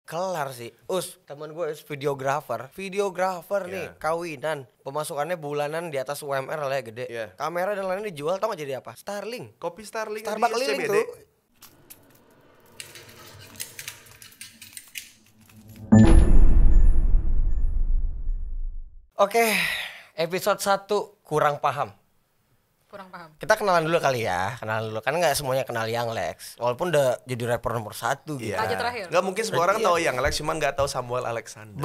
Kelar sih. Temen gue videografer nih, kawinan. Pemasukannya bulanan di atas UMR lah ya, gede. Kamera dan lainnya dijual, tau gak jadi apa? Starlink. Kopi Starlink. Starbucks keliling tuh. Oke, episode 1 kurang paham. Kita kenalan dulu kali ya, kenalan dulu. Kan nggak semuanya kenal Young Lex, walaupun udah jadi rapper nomor 1 gitu. Raja terakhir. Nggak mungkin semua orang tahu Young Lex, cuman nggak tahu Samuel Alexander.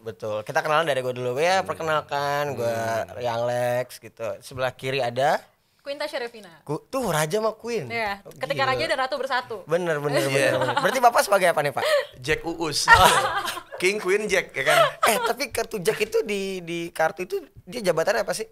Betul. Kita kenalan dari gue dulu ya, perkenalkan gue Young Lex gitu. Sebelah kiri ada Queen Tasya Revina. Tuh Raja sama Queen. Iya, ketika Raja dan Ratu bersatu. Bener. Berarti Bapak sebagai apa nih, Pak? Jack Uus. King Queen Jack ya kan. Tapi kartu Jack itu di kartu itu dia jabatannya apa sih?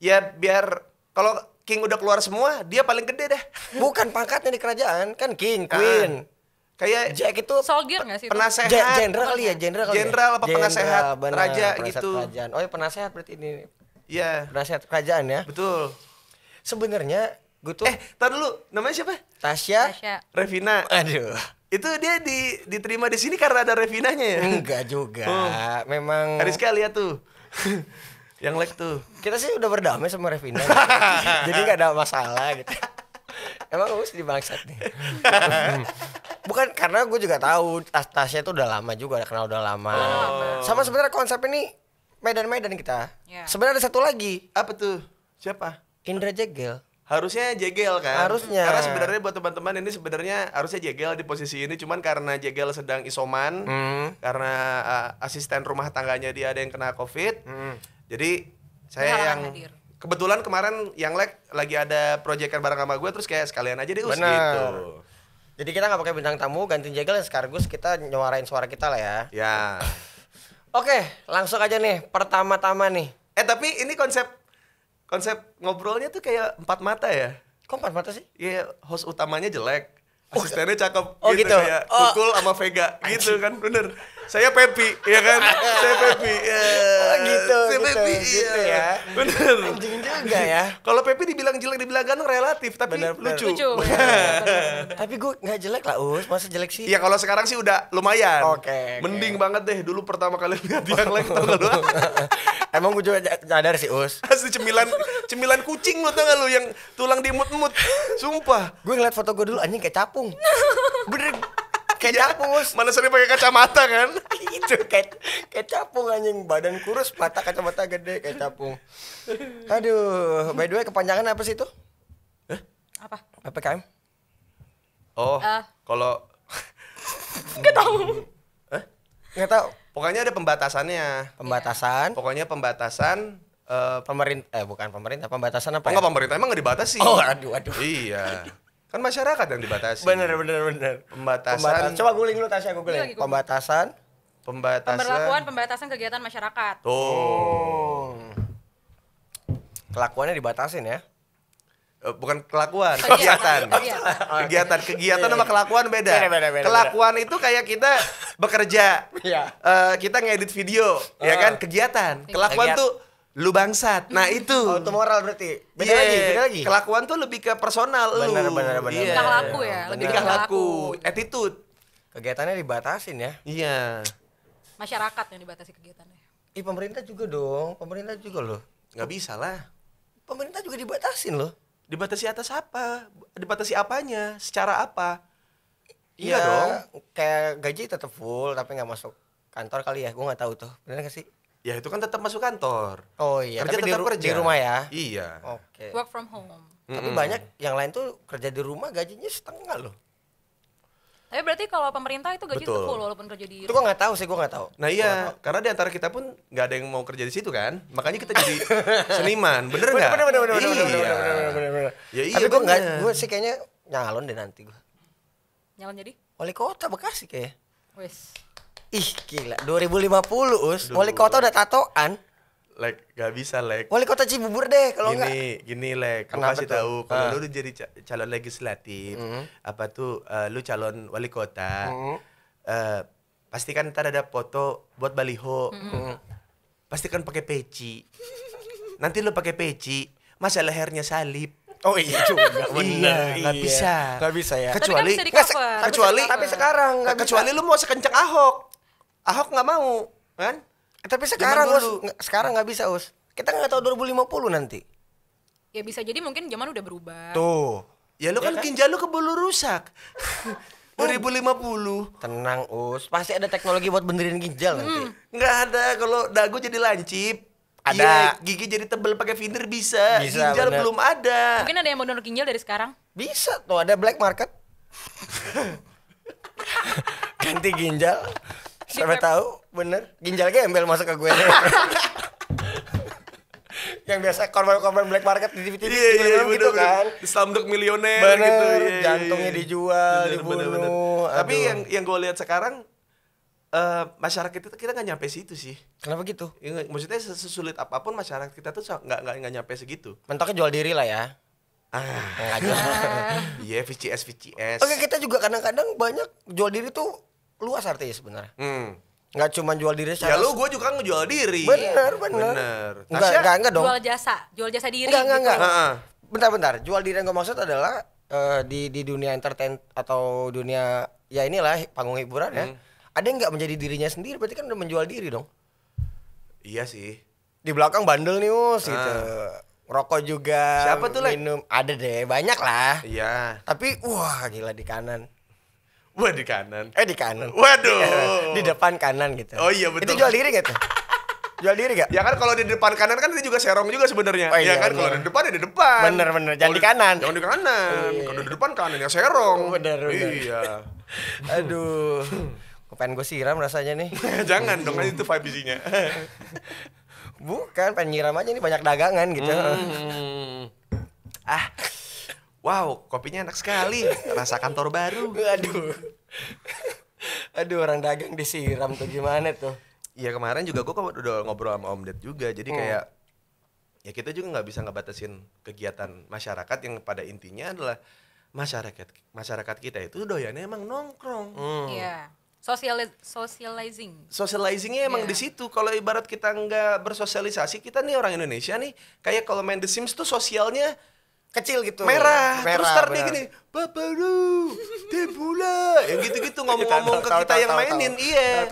Ya biar kalau King udah keluar semua, dia paling gede dah. Bukan pangkatnya di kerajaan, kan King, Queen. Kayak Jack itu soldier nggak sih? Penasehat. Jenderal kali ya, jenderal apa penasehat raja gitu. Kerajaan. Oh ya penasehat berarti ini. Iya. Penasehat kerajaan ya. Betul. Sebenarnya gue tuh tar dulu, namanya siapa? Tasya Revina. Aduh. Itu dia diterima di sini karena ada Revinanya ya? Enggak juga. Memang Rizka lihat tuh. Yang like tuh. Kita sih udah berdamai sama Revina. Jadi enggak ada masalah gitu. Emang Us di bangsat nih. Bukan karena gue juga tahu Tasya itu udah lama juga, kenal udah lama. Sama sebenarnya konsep ini Medan-Medan kita. Sebenarnya ada satu lagi. Apa tuh? Siapa? Indra Jegel. Harusnya Jegel kan? Harusnya. Karena sebenarnya buat teman-teman ini sebenarnya harusnya Jegel di posisi ini, cuman karena Jegel sedang isoman, karena asisten rumah tangganya dia ada yang kena COVID. Jadi saya yang hadir. Kebetulan kemarin yang lagi ada proyekan bareng sama gue, terus kayak sekalian aja deh Bener. gitu. Jadi kita nggak pakai bintang tamu, gantiin Jegel, sekaligus kita nyuarain suara kita lah ya. Ya. Oke, langsung aja nih. Pertama-tama nih. Tapi ini konsep ngobrolnya tuh kayak 4 mata ya. Kok 4 mata sih? Iya, host utamanya jelek. Asistennya cakep gitu. Kayak Tukul sama Vega gitu kan, bener. Saya Pepi, ya kan? Saya Pepi. Gitu Iya. Bener. Anjing juga ya. Kalau Pepi dibilang jelek, dibilang ganteng relatif, tapi Bener. lucu. Tapi gue nggak jelek lah, masa jelek sih? Iya, kalau sekarang sih udah lumayan. Oke. Mending banget deh. Dulu pertama kali lihat yang lain tau gak lu? Emang gue juga sadar sih, Asli cemilan kucing lu tau gak lu yang tulang diemut-emut. Sumpah. Gue ngeliat foto gue dulu anjing kayak capung. Bener. Kayak capung, Mana sering pakai kacamata kan? Itu kayak capung anjing, badan kurus, mata kacamata gede kayak capung. Aduh, by the way kepanjangan apa sih itu? Apa? PPKM? Oh, kalau Nggak tahu. Nggak tahu. pokoknya ada pembatasannya. Pembatasan. Pokoknya pembatasan Bukan pemerintah, pembatasan apa? enggak, pemerintah emang nggak dibatasi. Oh, aduh. Iya. Kan masyarakat yang dibatasi. Bener. Pembatasan. Coba guling lu Tasya, gue guling. Pembatasan. Pemberlakuan pembatasan kegiatan masyarakat. Tuh. Kelakuannya dibatasin ya. Bukan kelakuan, kegiatan. Kegiatan sama kelakuan beda. Beda. Kelakuan itu kayak kita bekerja. Iya. Kita ngedit video, ya kan? Kegiatan. Kelakuan tuh lu bangsat. Nah, itu. Auto moral berarti. Beda lagi. Kelakuan tuh lebih ke personal lu. Bener. Iya. Tingkah laku ya, lebih Tingkah laku, attitude. Kegiatannya dibatasin ya. Iya. Masyarakat yang dibatasi kegiatannya. Pemerintah juga dong. Pemerintah juga loh. Nggak bisa lah. Pemerintah juga dibatasin loh. Dibatasi atas apa? Dibatasi apanya? Secara apa? Iya dong. Kayak gaji tetap full tapi nggak masuk kantor kali ya. Gue nggak tahu tuh. Bener nggak sih? Ya itu kan tetap masuk kantor. Oh iya. Kerja Tapi tetap kerja. di rumah ya. Iya. Oke. Work from home. Tapi banyak yang lain tuh kerja di rumah gajinya setengah loh. Tapi berarti kalau pemerintah itu gaji Betul. full walaupun kerja di Itu gue nggak tahu sih, gue nggak tahu. Nah iya, karena di antara kita pun nggak ada yang mau kerja di situ kan, makanya kita jadi seniman, bener nggak? Bener. Ya iya. Tapi gue nggak, bener. gue sih kayaknya nyalon deh nanti gue. nyalon jadi. Wali kota Bekasi kayak. Wes. Ih gila, 2050 wali kota udah tatoan. Gak bisa Wali kota Cibubur deh kalau enggak. Gini Lek, gue Kenapa kasih tuh? tahu kalau lu udah jadi calon legislatif, apa tuh lu calon wali kota, pasti kan ntar ada foto buat baliho, pasti kan pakai peci. Nanti lu pakai peci, masa lehernya salib. Oh iya juga, Iya, nggak bisa. Nggak bisa ya. Kecuali- tapi kan bisa Nggak, di-cover. kecuali- tapi sekarang nggak bisa. Kecuali lu mau sekencang Ahok. Ahok nggak mau, kan? Tapi sekarang Zaman Us, dulu. sekarang nggak bisa Us. Kita nggak tahu 2050 nanti. Ya bisa jadi mungkin zaman udah berubah. Tuh. Ya lu kan ginjal lu keburu rusak. 2050. Tenang Us, pasti ada teknologi buat benerin ginjal nanti. Nggak ada, kalau dagu jadi lancip. Ada. Iya, gigi jadi tebel pakai vinyl bisa. Bisa, Ginjal bener. belum ada. Mungkin ada yang mau donor ginjal dari sekarang. Bisa tuh, ada black market. Ganti ginjal. Siapa tahu bener ginjal gembel masuk ke gue. Yang biasa korban-korban black market di TV Iya, gitu kan. Slumdog Millionaire Bener, gitu. Iya, jantungnya iya. dijual, Bener, dibunuh. bener, bener. Tapi Aduh. yang gue lihat sekarang masyarakat kita nggak nyampe situ sih. Kenapa gitu? Ya, maksudnya sesulit apapun masyarakat kita tuh nggak nyampe segitu. Mentoknya jual diri lah ya. Nggak jual. Iya, VCS. Oke, kita juga kadang-kadang banyak jual diri tuh luas artinya sebenarnya. Nggak cuma jual diri Ya secara. gue juga ngejual diri. Bener. Enggak dong. Jual jasa diri. Enggak. gitu. Heeh. Bentar. Jual diri yang gue maksud adalah di dunia entertain atau dunia ya inilah panggung hiburan ya. Ada yang nggak menjadi dirinya sendiri, berarti kan udah menjual diri dong. Iya sih. Di belakang bandel nih Us gitu. Rokok juga. Siapa tuh, Lek? minum. Ada deh, banyak lah. Iya. Tapi wah gila di kanan. Wah, di kanan. Di kanan. Waduh. Di depan kanan gitu. Oh iya, betul. Itu jual diri gak tuh? Jual diri gak? Ya kan kalau di depan kanan kan dia juga serong juga sebenarnya. Oh iya, ya kan bener. kalau di depan ya di depan. Bener. Jangan Kalau di kanan. Jangan di kanan. Iya. Kalau di depan kanan ya serong. Bener. Iya. Aduh. Pengen gue siram rasanya nih. Jangan dong, itu vibe isinya. Bukan, pengen nyiram aja nih banyak dagangan gitu. Wow, kopinya enak sekali. Rasa kantor baru. Aduh, orang dagang disiram tuh gimana tuh? Iya, kemarin juga gue udah ngobrol sama Om Ded juga. Jadi kayak ya kita juga nggak bisa ngebatasin kegiatan masyarakat yang pada intinya adalah masyarakat kita itu doyannya emang nongkrong. Iya. Socializing. Socializingnya emang Iya. di situ. Kalau ibarat kita nggak bersosialisasi, kita nih orang Indonesia nih kayak kalau main The Sims tuh sosialnya Kecil gitu. merah. Terus ntar dia benar. gini, Baparu, Debula, yang gitu-gitu ngomong-ngomong ke kita yang mainin. Iya.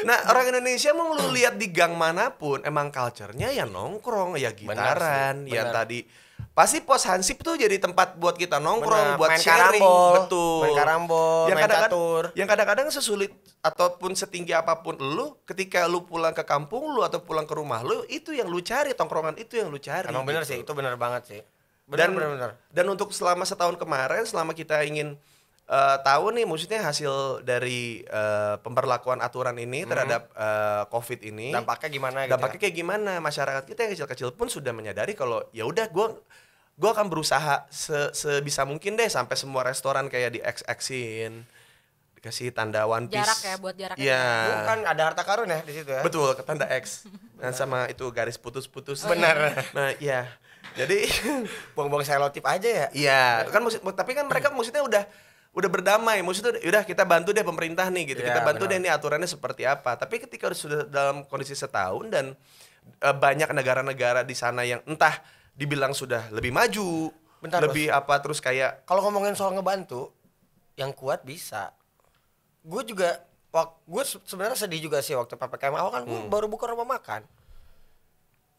Nah, orang Indonesia mau lu lihat di gang manapun, emang culture-nya ya nongkrong, ya gitaran, sih, yang benar. tadi pasti pos hansip tuh jadi tempat buat kita nongkrong, Benar, buat main sharing, karambol, betul. main karambol, main catur. Yang kadang-kadang sesulit ataupun setinggi apapun lu, ketika lu pulang ke kampung lu atau pulang ke rumah lu, itu yang lu cari, tongkrongan itu yang lu cari. Emang bener gitu. sih, itu bener banget sih. Bener. Dan untuk selama setahun kemarin, selama kita ingin tahu nih, maksudnya hasil dari pemberlakuan aturan ini terhadap COVID ini, Dampaknya gimana gitu? dampaknya kayak gimana? Masyarakat kita yang kecil-kecil pun sudah menyadari kalau ya udah gue akan berusaha sebisa mungkin deh sampai semua restoran kayak di X-in, dikasih tanda One Piece. Jarak ya, buat jaraknya. Iya. Bukan ada harta karun ya di situ ya? Betul, tanda X. Dan sama itu garis putus-putus. Benar. Nah, iya. Jadi Buang-buang selotip aja ya? iya, kan tapi kan mereka maksudnya udah berdamai, maksudnya udah kita bantu deh pemerintah nih gitu. Iya, Kita bantu benar. deh nih aturannya seperti apa. Tapi ketika sudah dalam kondisi setahun dan banyak negara-negara di sana yang entah dibilang sudah lebih maju, Bentar, lebih apa terus kayak Kalau ngomongin soal ngebantu, yang kuat bisa. Gue juga, gue sebenarnya sedih juga sih waktu PPKM awal kan gue baru buka rumah makan.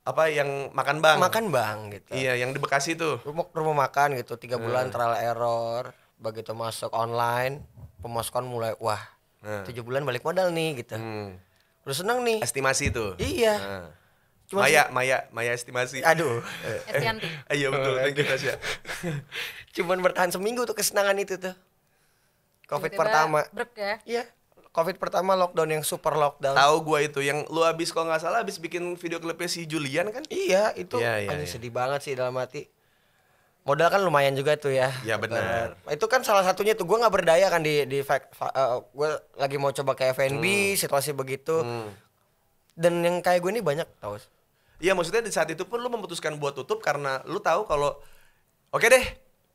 apa yang makan bang. Makan bang gitu. Iya, yang di Bekasi tuh. Rumah makan gitu, 3 bulan trial error. Begitu masuk online, pemasukan mulai, wah 7 bulan balik modal nih gitu. Udah seneng nih. Estimasi tuh. Iya. Nah. Cuma Maya estimasi. Aduh. Estianti. Iya betul, thank you Tasya. Cuman bertahan seminggu tuh kesenangan itu tuh. Covid Tiba-tiba pertama. brek ya. Iya. Covid pertama lockdown yang super lockdown. Tahu gua itu yang lu habis kalau nggak salah habis bikin video klipnya si Julian kan? Iya, itu Iya, anjing iya. sedih banget sih dalam hati. Modal kan lumayan juga tuh ya. Iya, benar. Itu kan salah satunya tuh gue nggak berdaya kan di gue lagi mau coba ke F&B situasi begitu. Dan yang kayak gue ini banyak tau. Iya, maksudnya di saat itu pun lu memutuskan buat tutup karena lu tahu kalau oke deh,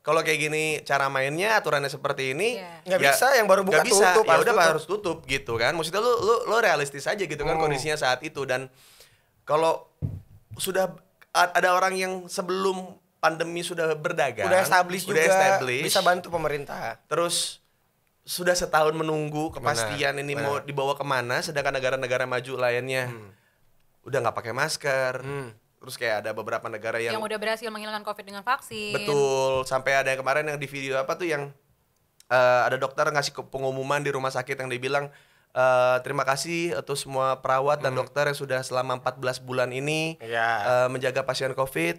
kalau kayak gini cara mainnya aturannya seperti ini, Iya. Nggak bisa, yang baru buka nggak bisa, tutup, ya harus udah tutup. harus tutup gitu kan. Maksudnya lu realistis aja gitu kan kondisinya saat itu. Dan kalau sudah ada orang yang sebelum pandemi sudah berdagang, Udah established udah juga, established, bisa bantu pemerintah. terus sudah setahun menunggu kepastian ini mau dibawa kemana, sedangkan negara-negara maju lainnya udah nggak pakai masker. Terus kayak ada beberapa negara Yang yang udah berhasil menghilangkan COVID dengan vaksin. betul, sampai ada yang kemarin yang di video apa tuh yang ada dokter ngasih pengumuman di rumah sakit yang dibilang terima kasih untuk semua perawat dan dokter yang sudah selama 14 bulan ini Iya. menjaga pasien COVID.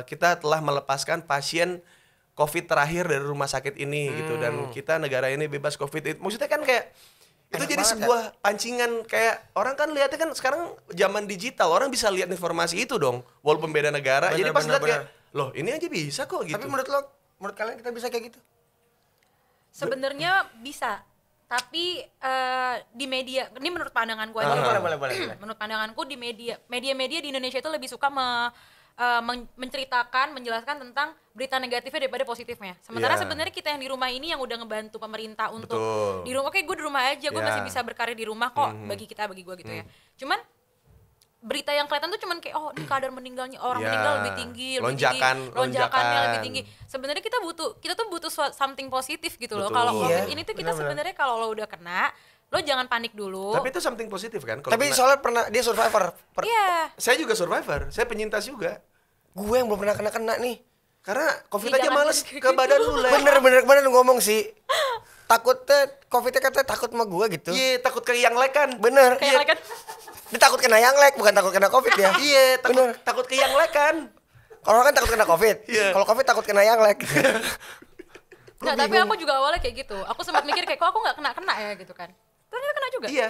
Kita telah melepaskan pasien COVID terakhir dari rumah sakit ini gitu, dan kita negara ini bebas COVID. Maksudnya kan kayak itu Enak jadi banget, sebuah pancingan, kayak orang kan lihatnya kan sekarang zaman digital, orang bisa lihat informasi itu dong walaupun beda negara. Jadi pas lihat kayak loh ini aja bisa kok gitu. Tapi menurut kalian kita bisa kayak gitu? Sebenarnya bisa, tapi di media, ini menurut pandangan gue aja. Boleh. Menurut pandanganku di media-media di Indonesia itu lebih suka menceritakan, menjelaskan tentang berita negatifnya daripada positifnya. Sementara Iya. sebenarnya kita yang di rumah ini yang udah ngebantu pemerintah untuk Betul. di rumah. Oke, gue di rumah aja, gue Iya. masih bisa berkarya di rumah kok. Bagi gue gitu ya. Cuman berita yang kelihatan tuh cuman kayak ini kadar meninggalnya orang Iya. meninggal lebih tinggi, lonjakannya Lonjakan. lebih tinggi. Sebenarnya kita tuh butuh something positif gitu loh. Betul. Kalau COVID Iya, ini tuh kita benar-benar. sebenarnya kalau lo udah kena, lo jangan panik dulu. Tapi itu something positif kan? Kalau Tapi kena- soalnya pernah dia survivor. Iya. saya juga survivor, saya penyintas juga. Gue yang belum pernah kena nih. Karena COVID Ih, aja jangan males gitu. ke badan lu lah. Bener ngomong sih. Takutnya Covidnya katanya takut sama gue gitu. Iya, takut ke yang lek kan. Bener. Kayak kan Dia takut kena yang lek, bukan takut kena Covid ya. Iya, Bener. takut ke yang lek kan. Kalau orang kan takut kena Covid. Iya. Kalau Covid takut kena yang lek. Nggak, tapi aku juga awalnya kayak gitu. Aku sempat mikir kayak kok aku nggak kena ya gitu kan. Ternyata kena juga. Iya.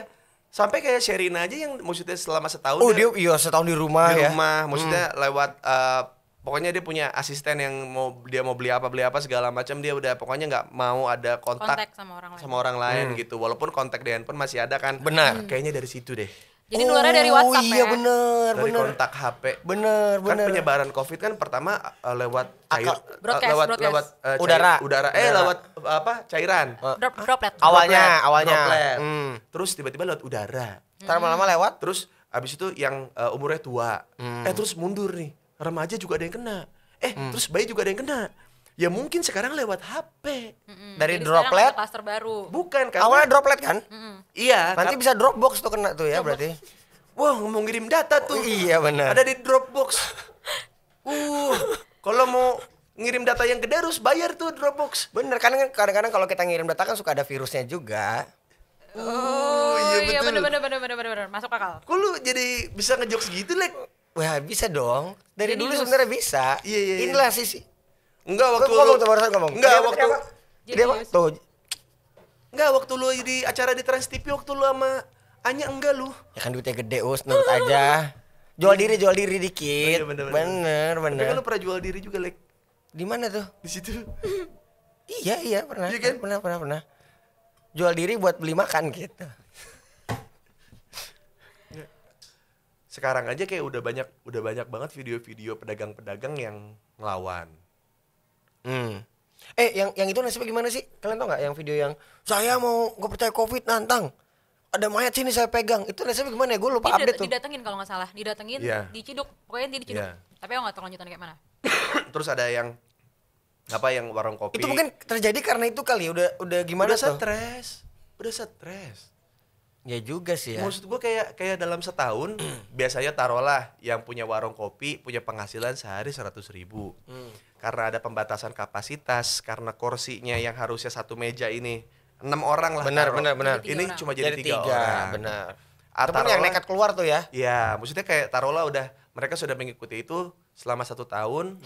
Sampai kayak Sherina aja yang maksudnya selama setahun Oh dia iya setahun di rumah di ya. rumah, maksudnya lewat pokoknya dia punya asisten yang mau beli apa segala macam, dia udah pokoknya nggak mau ada kontak Kontak sama orang lain. gitu. Walaupun kontak di handphone masih ada kan. Benar. Kayaknya dari situ deh. Jadi nularnya dari WhatsApp iya ya. bener Dari kontak HP. Bener Kan penyebaran COVID kan pertama lewat Broadcast. Udara. lewat apa? Cairan. Droplet. Awalnya. Droplet. Hmm. Terus tiba-tiba lewat udara. Ntar lama-lama lewat. Terus abis itu yang umurnya tua. Terus mundur nih. Remaja juga ada yang kena. Terus bayi juga ada yang kena. Ya mungkin sekarang lewat HP. Dari Jadi droplet. sekarang ada klaster baru. Bukan kan? Awalnya droplet kan? Iya. Nanti bisa Dropbox tuh kena tuh ya berarti. Wah, mau ngirim data tuh. Iya benar. Ada di Dropbox. Kalau mau ngirim data yang gede harus bayar tuh Dropbox. Bener kan kadang-kadang kalau kita ngirim data kan suka ada virusnya juga. Oh iya, betul. bener. Masuk akal. Kok lu jadi bisa ngejokes gitu, Lek? Wah bisa dong. Dari dulu Jenius. sebenarnya bisa. Iya. Inilah sisi. Enggak waktu Ngomong lu. tuh barusan ngomong. Enggak Dia waktu. apa? Dia apa? Jenius. Tuh. Enggak waktu lu di acara di Trans TV waktu lu sama Anya enggak lu. Ya kan duitnya gede nurut aja. Jual diri dikit. Oh, iya, bener. Bener. Tapi kan lu pernah jual diri juga, Lek. Di mana tuh? Di situ. Iya pernah. Iya kan? Pernah. Jual diri buat beli makan gitu. Sekarang aja kayak udah banyak banget video-video pedagang-pedagang yang ngelawan. Yang itu nasibnya gimana sih? Kalian tau nggak yang video yang saya mau nggak percaya COVID nantang ada mayat sini saya pegang, itu nasibnya gimana ya? Gue lupa update tuh. Didatengin kalau nggak salah, Iya. diciduk, pokoknya dia diciduk. Iya. Tapi aku nggak tahu lanjutannya kayak mana. Terus ada yang yang warung kopi. Itu mungkin terjadi karena itu kali udah gimana udah tuh? stres. Ya juga sih ya. Maksud gue kayak dalam setahun biasanya taruhlah yang punya warung kopi punya penghasilan sehari 100.000. Karena ada pembatasan kapasitas, karena kursinya yang harusnya satu meja ini 6 orang lah. Benar. Jadi Ini 3 orang. cuma jadi 3 3 orang. benar. Atau Ataupun yang nekat keluar tuh ya. Ya, maksudnya kayak taruhlah mereka sudah mengikuti itu selama 1 tahun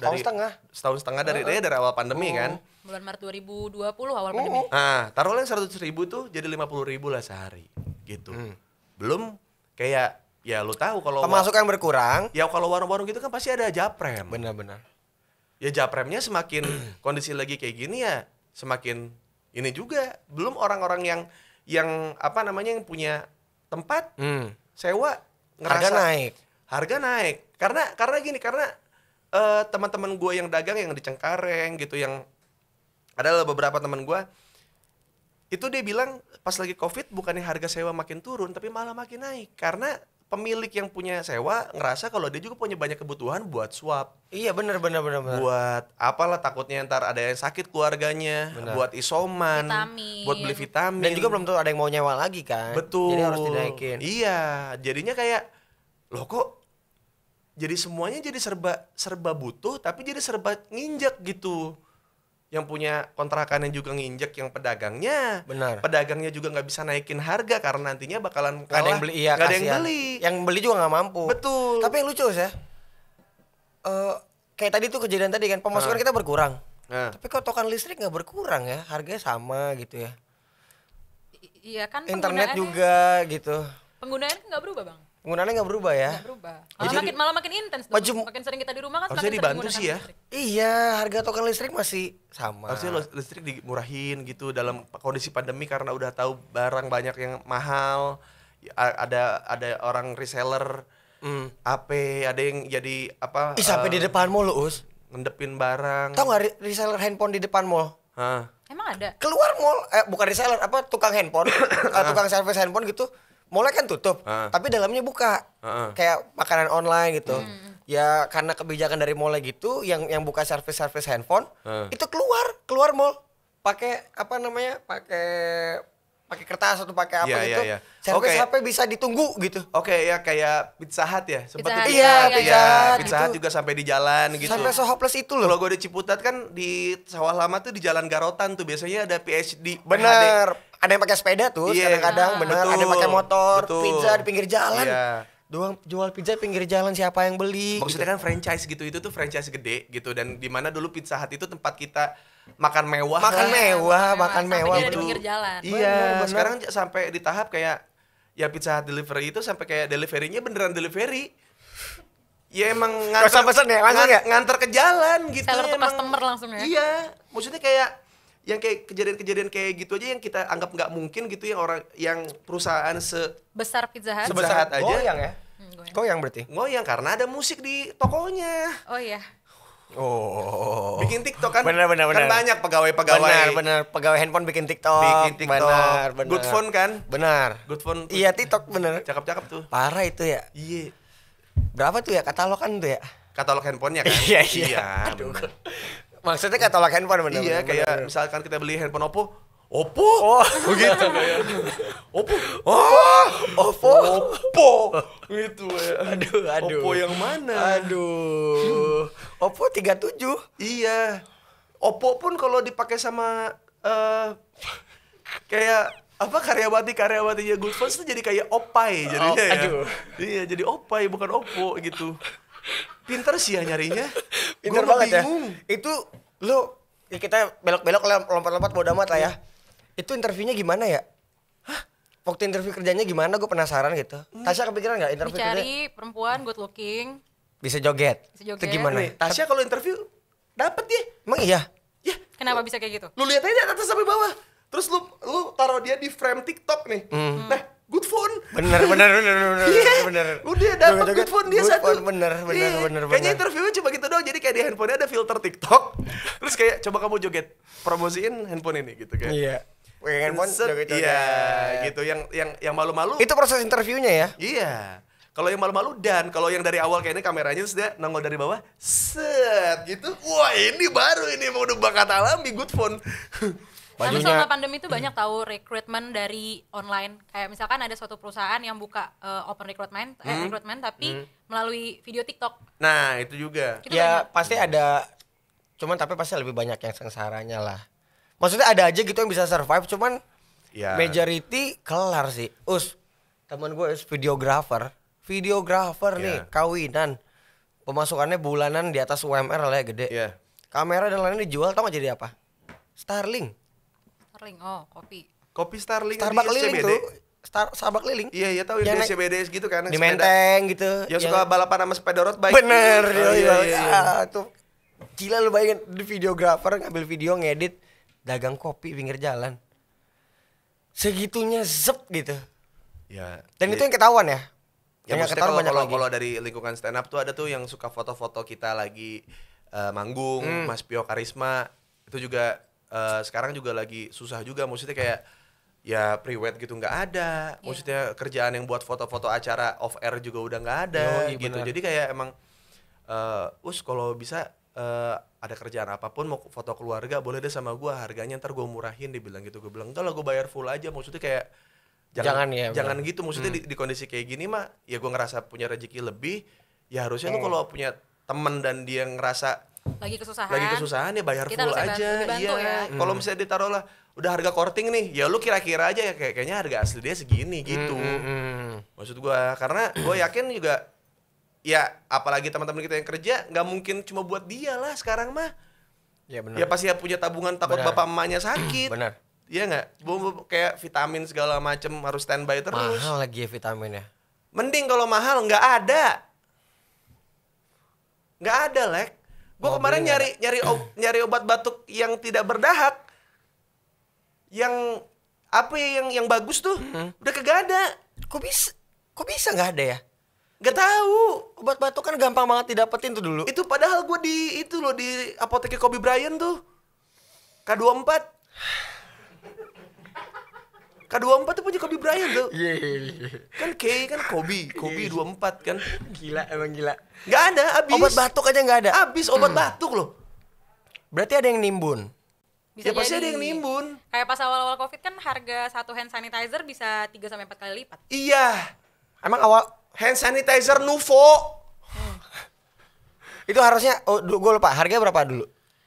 setahun setengah dari awal pandemi kan. Bulan Maret 2020 awal pandemi. Nah, taruhlah yang 100.000 tuh jadi 50.000 lah sehari gitu. Belum kayak ya lu tahu kalau Pemasukan berkurang. ya kalau warung-warung gitu kan pasti ada japrem. Benar. Ya japremnya semakin kondisi lagi kayak gini ya semakin ini juga. Belum orang-orang yang apa namanya yang punya tempat sewa harga naik karena teman-teman gue yang dagang yang di Cengkareng gitu, yang adalah beberapa teman gue itu dia bilang pas lagi COVID bukannya harga sewa makin turun tapi malah makin naik karena pemilik yang punya sewa ngerasa kalau dia juga punya banyak kebutuhan buat swap, Iya benar. buat apalah takutnya ntar ada yang sakit keluarganya, buat isoman, Vitamin. buat beli vitamin. Dan juga belum tentu ada yang mau nyewa lagi kan. Betul. Jadi harus dinaikin. Iya, jadinya kayak loh kok jadi semuanya jadi serba butuh tapi jadi serba nginjek gitu. Yang punya kontrakan yang juga nginjek yang pedagangnya. Benar. Pedagangnya juga nggak bisa naikin harga karena nantinya bakalan Gak ada kalah. yang beli, iya Nggak ada yang kasihan. beli. Yang beli juga nggak mampu. Betul. Tapi yang lucu ya, kayak tadi tuh kejadian tadi kan pemasukan kita berkurang. Nah, Tapi kok token listrik nggak berkurang ya, harganya sama gitu ya. Iya kan Internet penggunaannya- juga gitu. Penggunaannya nggak berubah bang, Penggunaannya nggak berubah ya. nggak berubah. Jadi- Malah makin intens dong. Maju- Makin sering kita di rumah kan harusnya semakin sering dibantu menggunakan sih ya. listrik. Iya, harga token listrik masih sama. harusnya listrik dimurahin gitu dalam kondisi pandemi karena udah tahu barang banyak yang mahal. Ada orang reseller AP, ada yang jadi apa? Ih, sampai di depan mall lu, Us. Ngendepin barang. Tahu nggak reseller handphone di depan mall? Hah. Emang ada? Keluar mall, bukan reseller, apa tukang handphone, tukang service handphone gitu. Mallnya kan tutup, tapi dalamnya buka. Kayak makanan online gitu. Ya karena kebijakan dari mallnya gitu, yang buka service handphone itu keluar mall, pakai apa namanya, pakai kertas atau pakai apa Iya, gitu. iya, iya. Service Oke. HP bisa ditunggu gitu. Oke ya kayak Pizza Hut ya. Sempet Pizza Hut, tuh iya, Pizza Hut, Pizza Hut Pizza Hut gitu. juga sampai di jalan gitu. Sampai se-hopeless itu Kalau loh. gue di Ciputat kan di sawah lama tuh di Jalan Garotan tuh biasanya ada PhD. Bener, ada yang pakai sepeda tuh, Iya. kadang-kadang bener, Betul, ada yang pakai motor, betul. pizza di pinggir jalan. Iya. Doang jual pizza pinggir jalan, siapa yang beli? Maksudnya kan franchise gitu, itu tuh franchise gede gitu, dan di mana dulu Pizza Hut itu tempat kita makan mewah Makan lah. mewah, makan sampai mewah. dia ada di Gitu. pinggir jalan. Iya, Bener. sekarang sampai di tahap kayak ya Pizza Hut delivery itu sampai kayak deliverynya beneran delivery. Ya emang Gak usah pesen ya, langsung ya? nganter ke jalan gitu. Seller to emang. customer langsung ya? Iya, maksudnya kayak yang kayak kejadian-kejadian kayak gitu aja yang kita anggap nggak mungkin gitu, yang orang yang perusahaan Besar Pizza Hut. Sebesar aja. Goyang ya? Goyang. Goyang berarti? ngoyang karena ada musik di tokonya. Oh iya. Oh. Bikin TikTok kan. Bener. Kan banyak pegawai-pegawai. Bener. Pegawai handphone bikin TikTok. Bikin TikTok. Bener. Good phone kan? Bener. Good phone. Iya, TikTok bener. Cakep-cakep tuh. Parah itu ya. Iya. Berapa tuh ya katalog kan tuh ya? Katalog handphonenya kan? Iya. Aduh. bener. Maksudnya katalog handphone bener. Iya, bener, kayak bener. misalkan kita beli handphone Oppo, Oh, begitu kayak Oppo, Oppo, gitu ya. Aduh. Oppo yang mana? Aduh. Oppo 37. Iya, Oppo pun kalau dipakai sama kayak apa karyawatinya Good Phones tuh jadi kayak Opai jadinya ya. aduh. Iya, jadi Opai bukan Oppo gitu. Pinter sih ya nyarinya. Pinter Gua banget bingung. ya. Itu lu ya kita belok-belok lompat-lompat bodo amat lah ya. Itu interviewnya gimana ya? Hah? Waktu interview kerjanya gimana? Gue penasaran gitu. Tasya kepikiran nggak interview kerja? Dicari perempuan good looking. Bisa joget. Bisa joget. Itu gimana? Nih, Tasya kalau interview dapet ya. Emang iya? Ya, Kenapa bisa kayak gitu? lu lihat aja dari atas sampai bawah. Terus lu taruh dia di frame TikTok nih. Nah, good phone. Bener. Iya, bener. udah dapat Joget-joget, good phone dia good satu. phone, bener. Iya, kayaknya interviewnya cuma gitu doang. Jadi kayak di handphonenya ada filter TikTok. Terus kayak coba kamu joget, promosiin handphone ini gitu kan. Iya. Pakai handphone Set, joget-joget. iya, gitu. Yang malu-malu. Itu proses interviewnya ya? Iya. Kalau yang malu-malu dan kalau yang dari awal kayaknya kameranya terus dia nongol dari bawah, set gitu. Wah, ini baru ini emang udah bakat alami good phone. Karena Bajunya- selama pandemi itu banyak tahu rekrutmen dari online. Kayak misalkan ada suatu perusahaan yang buka open recruitment, tapi melalui video TikTok. Nah, itu juga. Itu Ya banyak. pasti ada. Cuman tapi pasti lebih banyak yang sengsaranya lah. Maksudnya ada aja gitu yang bisa survive. Cuman Ya. majority kelar sih. Temen gue videographer nih, Iya. kawinan. Pemasukannya bulanan di atas UMR lah ya gede. Iya. Kamera dan lainnya dijual, tau gak jadi apa? Starlink. Starling, oh kopi. Kopi Starling Starbucks di keliling SCBD. tuh. Starbucks keliling. Iya, iya tahu Yang yang di naik- SCBD gitu kan. Di sepeda. Menteng gitu. Yang suka balapan sama sepeda road bike. Bener. Oh, iya, iya, iya. Tuh. Gila lu bayangin di videographer ngambil video ngedit dagang kopi pinggir jalan. Segitunya zep gitu. Ya. Dan iya. itu yang ketahuan ya. Ya, Yang maksudnya ketahuan banyak kalau lagi. kalau dari lingkungan stand up tuh ada tuh yang suka foto-foto kita lagi manggung, Mas Pio Karisma itu juga sekarang juga lagi susah juga, maksudnya kayak ya pre-wed gitu nggak ada. Maksudnya kerjaan yang buat foto-foto acara off air juga udah nggak ada Yoi, gitu. bener. Jadi kayak emang kalau bisa ada kerjaan apapun mau foto keluarga boleh deh sama gua, harganya ntar gua murahin, dibilang gitu. Gua bilang enggak lah, gua bayar full aja. Maksudnya kayak Jangan ya, jangan bener. gitu. Maksudnya di kondisi kayak gini mah ya gua ngerasa punya rezeki lebih, ya harusnya lu kalau punya temen dan dia ngerasa lagi kesusahan ya bayar kita full harusnya aja. bantu ya. Kalau misalnya ditaruh lah udah harga korting nih, ya lu kira-kira aja ya kayaknya harga asli dia segini gitu. Maksud gua karena gua yakin juga ya apalagi teman-teman kita yang kerja nggak mungkin cuma buat dia lah sekarang mah. Ya benar. Ya pasti ya punya tabungan takut Benar. bapak emaknya sakit. Benar. Iya nggak? Kayak vitamin segala macem harus standby terus. Mahal lagi ya vitaminnya. Mending kalau mahal nggak ada. Nggak ada, Lek. Gue Oh, kemarin beli nggak nyari obat batuk yang tidak berdahak. Yang apa ya yang bagus tuh? Udah kagak ada. Kok bisa nggak ada ya? Nggak tahu. Obat batuk kan gampang banget didapetin tuh dulu. Itu padahal gue di apoteknya Kobe Bryant tuh. K24. K24 tuh punya Kobe Bryant tuh. Iya. Kan kan Kobe 24 kan. Gila, emang gila. Nggak ada, habis. Obat batuk aja nggak ada. Habis obat batuk loh. Berarti ada yang nimbun. Bisa Ya pasti jadi. ada yang nimbun. Kayak pas awal-awal Covid kan harga satu hand sanitizer bisa 3 sampai 4 kali lipat. Iya. Emang awal Hand sanitizer Nuvo. itu harusnya gue lupa harganya berapa dulu?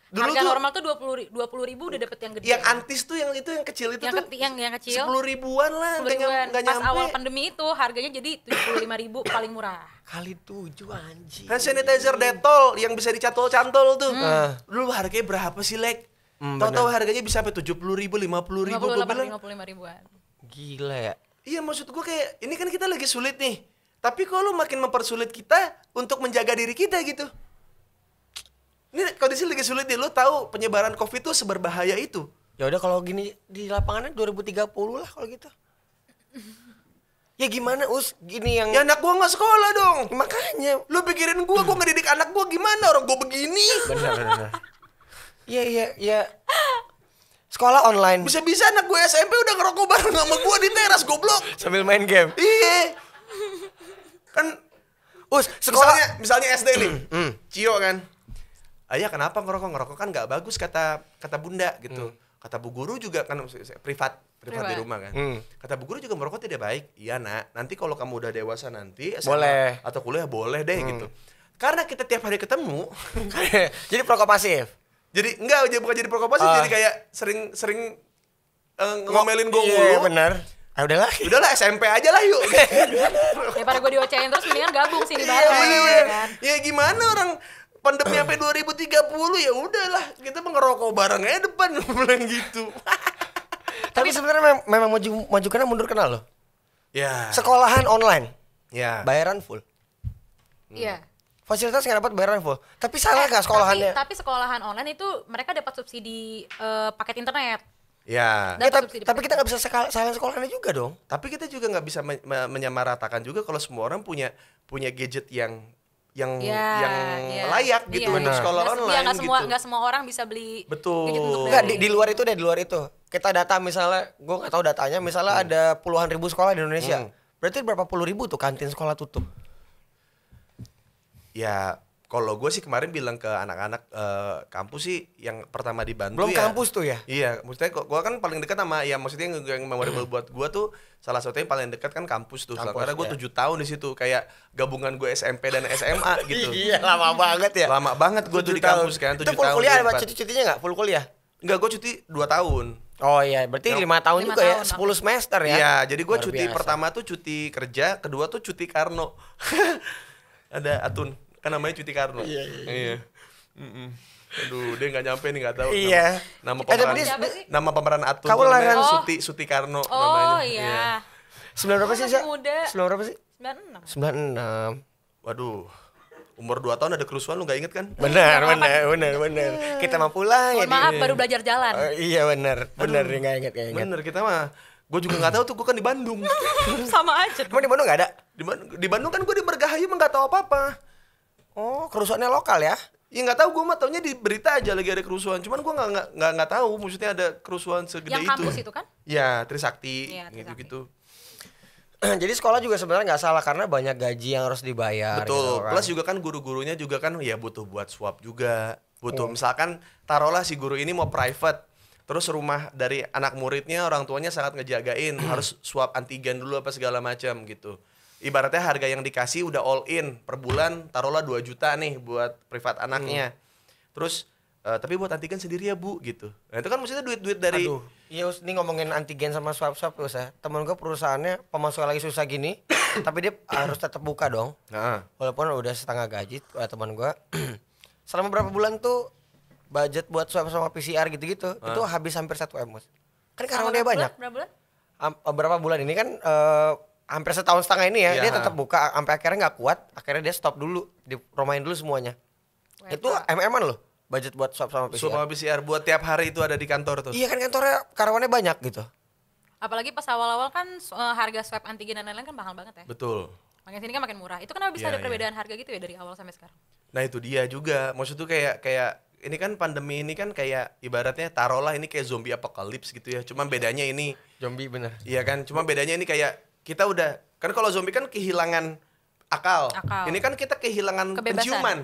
Dulu Harga tuh normal tuh 20 ribu udah dapet yang gede. yang antis tuh yang itu yang kecil itu yang, tuh yang kecil 10 ribuan lah, 10 ribuan. nggak Pas nyampe. awal pandemi itu harganya jadi 75.000 paling murah. Kali 7 anjing. Hand sanitizer Dettol yang bisa dicantol-cantol tuh. Hmm. Dulu harganya berapa sih, Lek? Tahu-tahu harganya bisa sampai 70 ribu, 50 ribu. Gue 58, bilang, 55 ribuan. Gila ya. iya maksud gue kayak, ini kan kita lagi sulit nih. Tapi kok lu makin mempersulit kita untuk menjaga diri kita gitu. Ini kondisi lagi sulit nih, lu tahu penyebaran COVID tuh seberbahaya itu. Ya udah kalau gini di lapangannya 2030 lah kalau gitu. Ya gimana gini yang Ya anak gua nggak sekolah dong. makanya Lu pikirin gua ngedidik anak gua gimana, orang gua begini. benar. Iya. Sekolah online Bisa-bisa anak gue SMP udah ngerokok bareng sama gue di teras, goblok. sambil main game. Iya. Kan Sekolah misalnya SD nih. Cio kan. Ayah kenapa ngerokok kan nggak bagus kata bunda gitu. Kata bu guru juga kan privat di rumah kan. Kata bu guru juga merokok tidak baik. Iya nak, nanti kalau kamu udah dewasa nanti SMA Boleh. atau kuliah boleh deh gitu. Karena kita tiap hari ketemu. jadi perokok pasif. Jadi bukan jadi provokasi, jadi kayak sering ngomelin gue Iya, mulu. benar. Ah udahlah. Udahlah SMP aja lah yuk. Daripada gue diocehin terus mendingan gabung sih di Iya bareng. bener. Kan? Ya gimana orang pandemi sampai 2030 ya udahlah kita mah ngerokok bareng aja depan bilang gitu. Tapi sebenarnya memang maju kena mundur kena loh. Ya. Sekolahan online, Ya. bayaran full. Iya. Fasilitas nggak dapat bayaran full. Tapi salah nggak sekolahannya? Tapi sekolahan online itu mereka dapat subsidi paket internet. Ya. Ya, Dapat subsidi tapi kita nggak bisa salahin sekolahannya juga dong. Tapi kita juga nggak bisa menyamaratakan juga kalau semua orang punya gadget yang Iya. layak gitu untuk sekolah online gitu. Nggak semua orang bisa beli Betul. gadget untuk Enggak, daring. di luar itu. Kita data misalnya, gue nggak tahu datanya, misalnya ada puluhan ribu sekolah di Indonesia. Berarti berapa puluh ribu tuh kantin sekolah tutup? Ya, kalau gue sih kemarin bilang ke anak-anak kampus sih yang pertama dibantu Belum ya. kampus tuh ya? Iya, maksudnya gue kan paling dekat sama ya maksudnya yang memorable buat gue tuh salah satunya paling dekat kan kampus tuh. Kampus, Karena gue ya. 7 tahun di situ kayak gabungan gue SMP dan SMA gitu. Iya, lama banget ya. Lama banget gue tuh 7 di kampus kan, 7 Itu full tahun. kuliah ada 24. cuti-cutinya nggak? Full kuliah? Enggak, gue cuti 2 tahun. Oh iya, berarti 5 tahun 5 juga ya, tahun, 10 semester ya? Iya, jadi gue Luar cuti biasa. pertama tuh cuti kerja, kedua tuh cuti Karno. Ada Atun, kan namanya cuti Karno. Iya. Aduh, dia nggak nyampe nih, nggak tahu. Iya. Nama Eh, tapi pemeran, Siapa sih? nama pemeran Atun Kamu tuh namanya laran- Suti Karno Oh namanya. iya. 9 berapa sih, Masih Sya? muda. 9 berapa sih? 96. 96. Waduh, umur 2 tahun ada kerusuhan lu nggak inget kan? Benar. Kita mampu lah ya. Mohon maaf baru belajar jalan. Iya benar nggak inget. Bener, kita mah. Gue juga nggak tahu tuh, gue kan di Bandung. Sama aja. Emang di Bandung nggak ada? Di Bandung kan gue di Margahayu emang nggak tahu apa-apa. Oh, kerusuhannya lokal ya? Ya nggak tahu, gue mah taunya di berita aja lagi ada kerusuhan. Cuman gue nggak tahu maksudnya ada kerusuhan segede Yang itu. kampus itu kan? Ya, Trisakti Iya, Trisakti. gitu-gitu. Jadi sekolah juga sebenarnya nggak salah karena banyak gaji yang harus dibayar. Betul. Gitu kan. Plus juga kan guru-gurunya juga kan ya butuh buat swab juga. Butuh misalkan taruhlah si guru ini mau private. Terus rumah dari anak muridnya orang tuanya sangat ngejagain, harus swab antigen dulu apa segala macam gitu. Ibaratnya harga yang dikasih udah all in per bulan, taruhlah 2 juta nih buat privat anaknya. Terus tapi buat antigen sendiri ya Bu gitu. Nah itu kan maksudnya duit-duit dari Aduh, iya ini ngomongin antigen sama swab-swab terus ya. Temen gue perusahaannya pemasukan lagi susah gini, tapi dia harus tetap buka dong. Nah, Walaupun udah setengah gaji teman gue. Selama berapa bulan tuh budget buat swab sama PCR gitu-gitu, itu habis hampir 1 M. Kan karena dia banyak. Berapa bulan? Berapa bulan ini kan hampir setahun setengah ini ya, Iya. dia tetap buka sampai akhirnya nggak kuat, akhirnya dia stop dulu, diromain dulu semuanya. WFH. Itu MM-an loh budget buat swab sama PCR. swab sama PCR buat tiap hari itu ada di kantor tuh. Iya kan kantornya karyawannya banyak gitu. Apalagi pas awal-awal kan harga swab antigen dan lain-lain kan mahal banget ya. Betul. Makin sini kan makin murah. Itu kenapa bisa Iya, ada perbedaan harga gitu ya dari awal sampai sekarang? Nah itu dia juga. Maksud tuh kayak ini kan pandemi ini kan kayak ibaratnya taruhlah ini kayak zombie apocalypse gitu ya. Cuma bedanya ini, Zombie bener. iya kan? Cuma bedanya ini kayak kita udah kan kalau zombie kan kehilangan akal. Akal. Ini kan kita kehilangan Kebebasan. penciuman.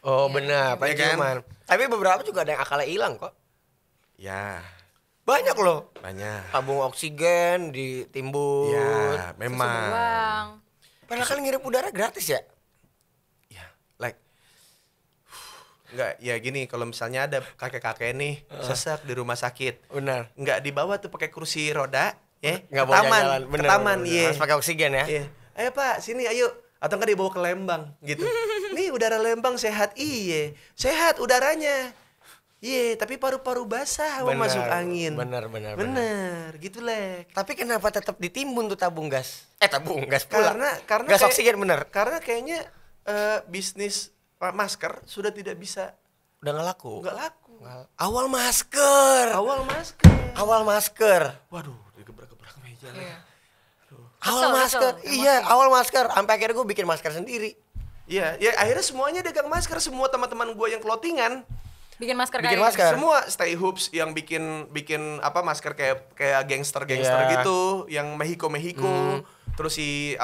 Oh Iya, benar, iya. penciuman. Tapi beberapa juga ada yang akalnya hilang kok. Ya, Banyak loh. banyak. Tabung oksigen ditimbun. Ya, Susu memang. beruang. Padahal kan ngirim udara gratis ya. Ya, like enggak ya gini kalau misalnya ada kakek-kakek nih sesak di rumah sakit. Benar. Nggak dibawa tuh pakai kursi roda, ya. Nggak Ke boleh taman, jalan. ke Bener, taman, bener. iya. Harus pakai oksigen ya. Iya. Ayo Pak, sini ayo. Atau nggak dibawa ke Lembang gitu. Nih udara Lembang sehat, iya. Sehat udaranya. Iya, tapi paru-paru basah mau Bener, masuk angin. bener, bener. Bener, gitu Lek. Tapi kenapa tetap ditimbun tuh tabung gas? Tabung gas pula. Karena gas kayak- oksigen bener. Karena kayaknya bisnis masker sudah tidak bisa, Udah nggak laku. nggak laku. Awal masker. Awal masker. Awal masker. Waduh, digebrak-gebrak meja. Iya. Awal Kesel, masker. kesel, Iya, awal masker. Sampai akhirnya gue bikin masker sendiri. Iya, ya akhirnya semuanya dagang masker, semua teman-teman gue yang clothingan. Bikin masker Bikin kayak masker. Semua stay hoops yang bikin apa masker kayak gangster Iya. gitu, yang Mexico. Terus si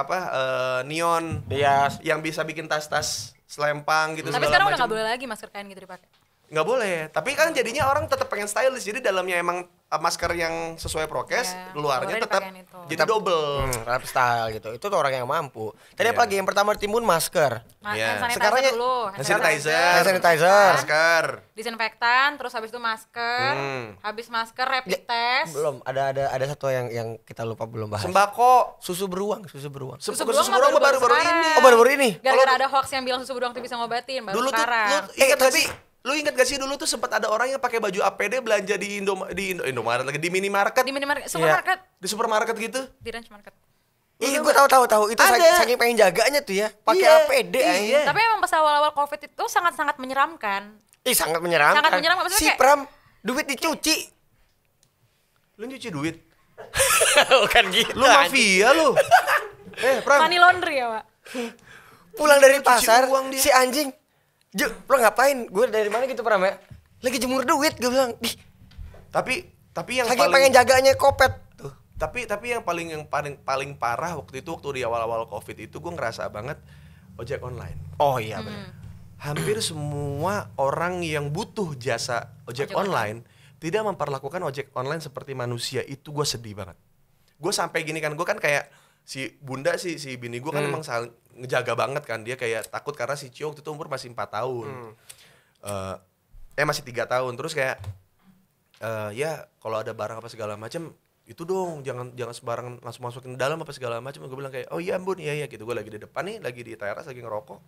Neon Iya. yang bisa bikin tas-tas selempang gitu Tapi segala sekarang udah macam. nggak boleh lagi masker kain gitu dipakai. Nggak boleh. Tapi kan jadinya orang tetap pengen stylish. Jadi dalamnya emang masker yang sesuai prokes, Iya, luarnya luarnya tetap dipakein itu. jadi double. Rap style gitu. Itu tuh orang yang mampu. Tadi Iya. apalagi yang pertama timbun masker. Iya. Hand sanitizer Sekarang ya- dulu. Hand sanitizer. Hand sanitizer. Masker. Disinfektan, terus habis itu masker, habis masker rapid test. Belum, ada satu yang kita lupa belum bahas. Sembako. Susu beruang. Susu beruang beruang mah baru-baru sekarang. ini. Oh, baru-baru ini. Gara-gara ada hoax yang bilang susu beruang tuh bisa ngobatin, baru Dulu tuh sekarang. lu ingat gak sih dulu tuh sempat ada orang yang pakai baju APD belanja di Indomaret lagi di minimarket, Di minimarket, supermarket, di supermarket gitu. di range market. Iya, gue tahu. Itu Ada. saking pengen jaganya tuh ya. Pakai Iya, APD iya. aja. Tapi emang pas awal-awal COVID itu sangat-sangat menyeramkan. Sangat menyeramkan. Sangat menyeramkan, maksudnya Si kayak- Pram duit dicuci. Lu nyuci duit. Bukan gitu. Lu mafia lu. Pram. Money laundry ya, Pak. Pulang dari Cuci pasar uang dia. si anjing. Lo ngapain? Gue dari mana gitu Pram ya? Lagi jemur duit gue bilang. Ih, Tapi yang saking paling pengen jaganya kopet tuh. tapi yang paling parah waktu di awal-awal Covid itu gue ngerasa banget ojek online. Oh iya benar. Hampir semua orang yang butuh jasa ojek Ojek online tidak memperlakukan ojek online seperti manusia. Itu gue sedih banget. Gue sampai gini kan, gue kan kayak si bunda si bini gue kan emang ngejaga banget kan. Dia kayak takut karena si Cio waktu itu umur masih 4 tahun. Masih 3 tahun. Terus kayak ya kalau ada barang apa segala macam itu dong jangan sembarangan langsung masukin ke dalam apa segala macam. Gue bilang kayak oh iya Bun, iya gitu. Gue lagi di depan nih, lagi di teras lagi ngerokok.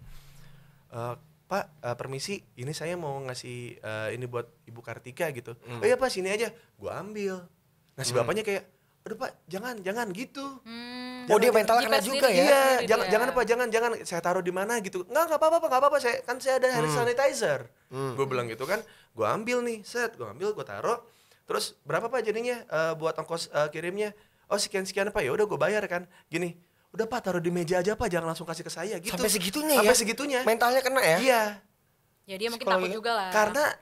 Pak, permisi, ini saya mau ngasih ini buat Ibu Kartika gitu. Oh iya Pak, sini aja. Gue ambil. Nah si bapaknya kayak, aduh Pak, jangan gitu. Oh dia mental kena Jipas juga sendiri. ya. Iya, jangan Pak, jangan. Saya taruh di mana gitu. Nggak apa-apa. Saya ada hand sanitizer. Gue bilang gitu kan. Gue ambil nih, gue taruh. Terus berapa Pak jadinya buat ongkos kirimnya? Oh sekian Pak. Ya udah gue bayar kan. Gini, udah Pak taruh di meja aja Pak, jangan langsung kasih ke saya gitu. Sampai segitunya ya. Sampai segitunya. Mentalnya kena ya. Iya. Ya dia mungkin Psikologi. takut juga lah.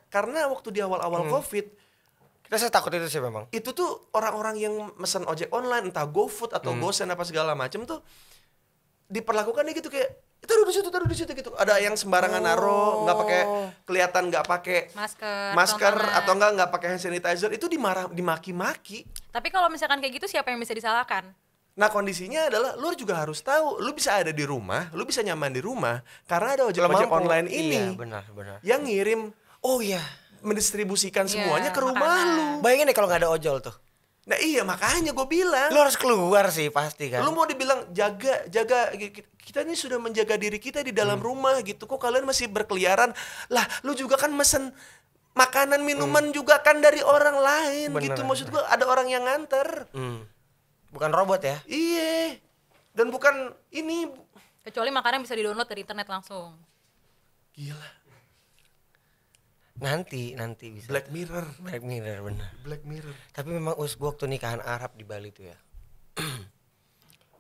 Karena waktu di awal-awal COVID Saya takut itu sih memang. itu tuh orang-orang yang mesen ojek online entah GoFood atau GoSend apa segala macem tuh diperlakukannya gitu kayak taruh di situ gitu. Ada yang sembarangan naro, nggak pakai kelihatan nggak pakai masker atau nggak pakai hand sanitizer, itu dimaki-maki. Tapi kalau misalkan kayak gitu siapa yang bisa disalahkan? Nah kondisinya adalah lu juga harus tahu, lu bisa ada di rumah, lu bisa nyaman di rumah karena ada ojek Mampu. online ini Iya, benar. yang ngirim Oh iya. mendistribusikan Iya, semuanya ke rumah makanan. lu. Bayangin deh kalau nggak ada ojol tuh. Nah iya makanya gue bilang, Lu harus keluar sih pasti kan. lu mau dibilang jaga kita ini sudah menjaga diri kita di dalam rumah gitu, kok kalian masih berkeliaran lah, lu juga kan mesen makanan minuman juga kan dari orang lain. Bener. Gitu maksud gue ada orang yang nganter. Bukan robot ya. Iya, dan bukan ini Kecuali makanan bisa di-download dari internet langsung. gila. Nanti bisa. Black Mirror. Benar. Black Mirror. Tapi memang gua waktu nikahan Arab di Bali tuh ya.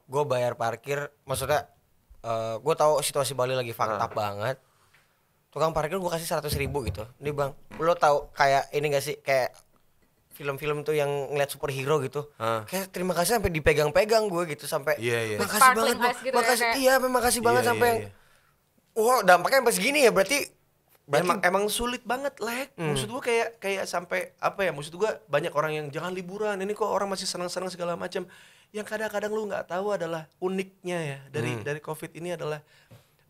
Gue bayar parkir, maksudnya gue tahu situasi Bali lagi fucked up banget. Tukang parkir gue kasih 100.000 gitu. Nih bang, lo tahu kayak ini gak sih, kayak film-film tuh yang ngeliat superhero gitu. Kayak terima kasih sampai dipegang-pegang gue gitu sampai. Iya. Makasih Sparkling banget, eyes gitu ya, makasih. kayak. Iya, makasih banget Iya, sampai. iya. Wah, dampaknya sampai segini ya berarti. Emang sulit banget Lek. Maksud gua kayak sampai apa ya, maksud gua banyak orang yang jangan liburan, ini kok orang masih senang-senang segala macam. Yang kadang-kadang lu nggak tahu adalah uniknya ya dari COVID ini adalah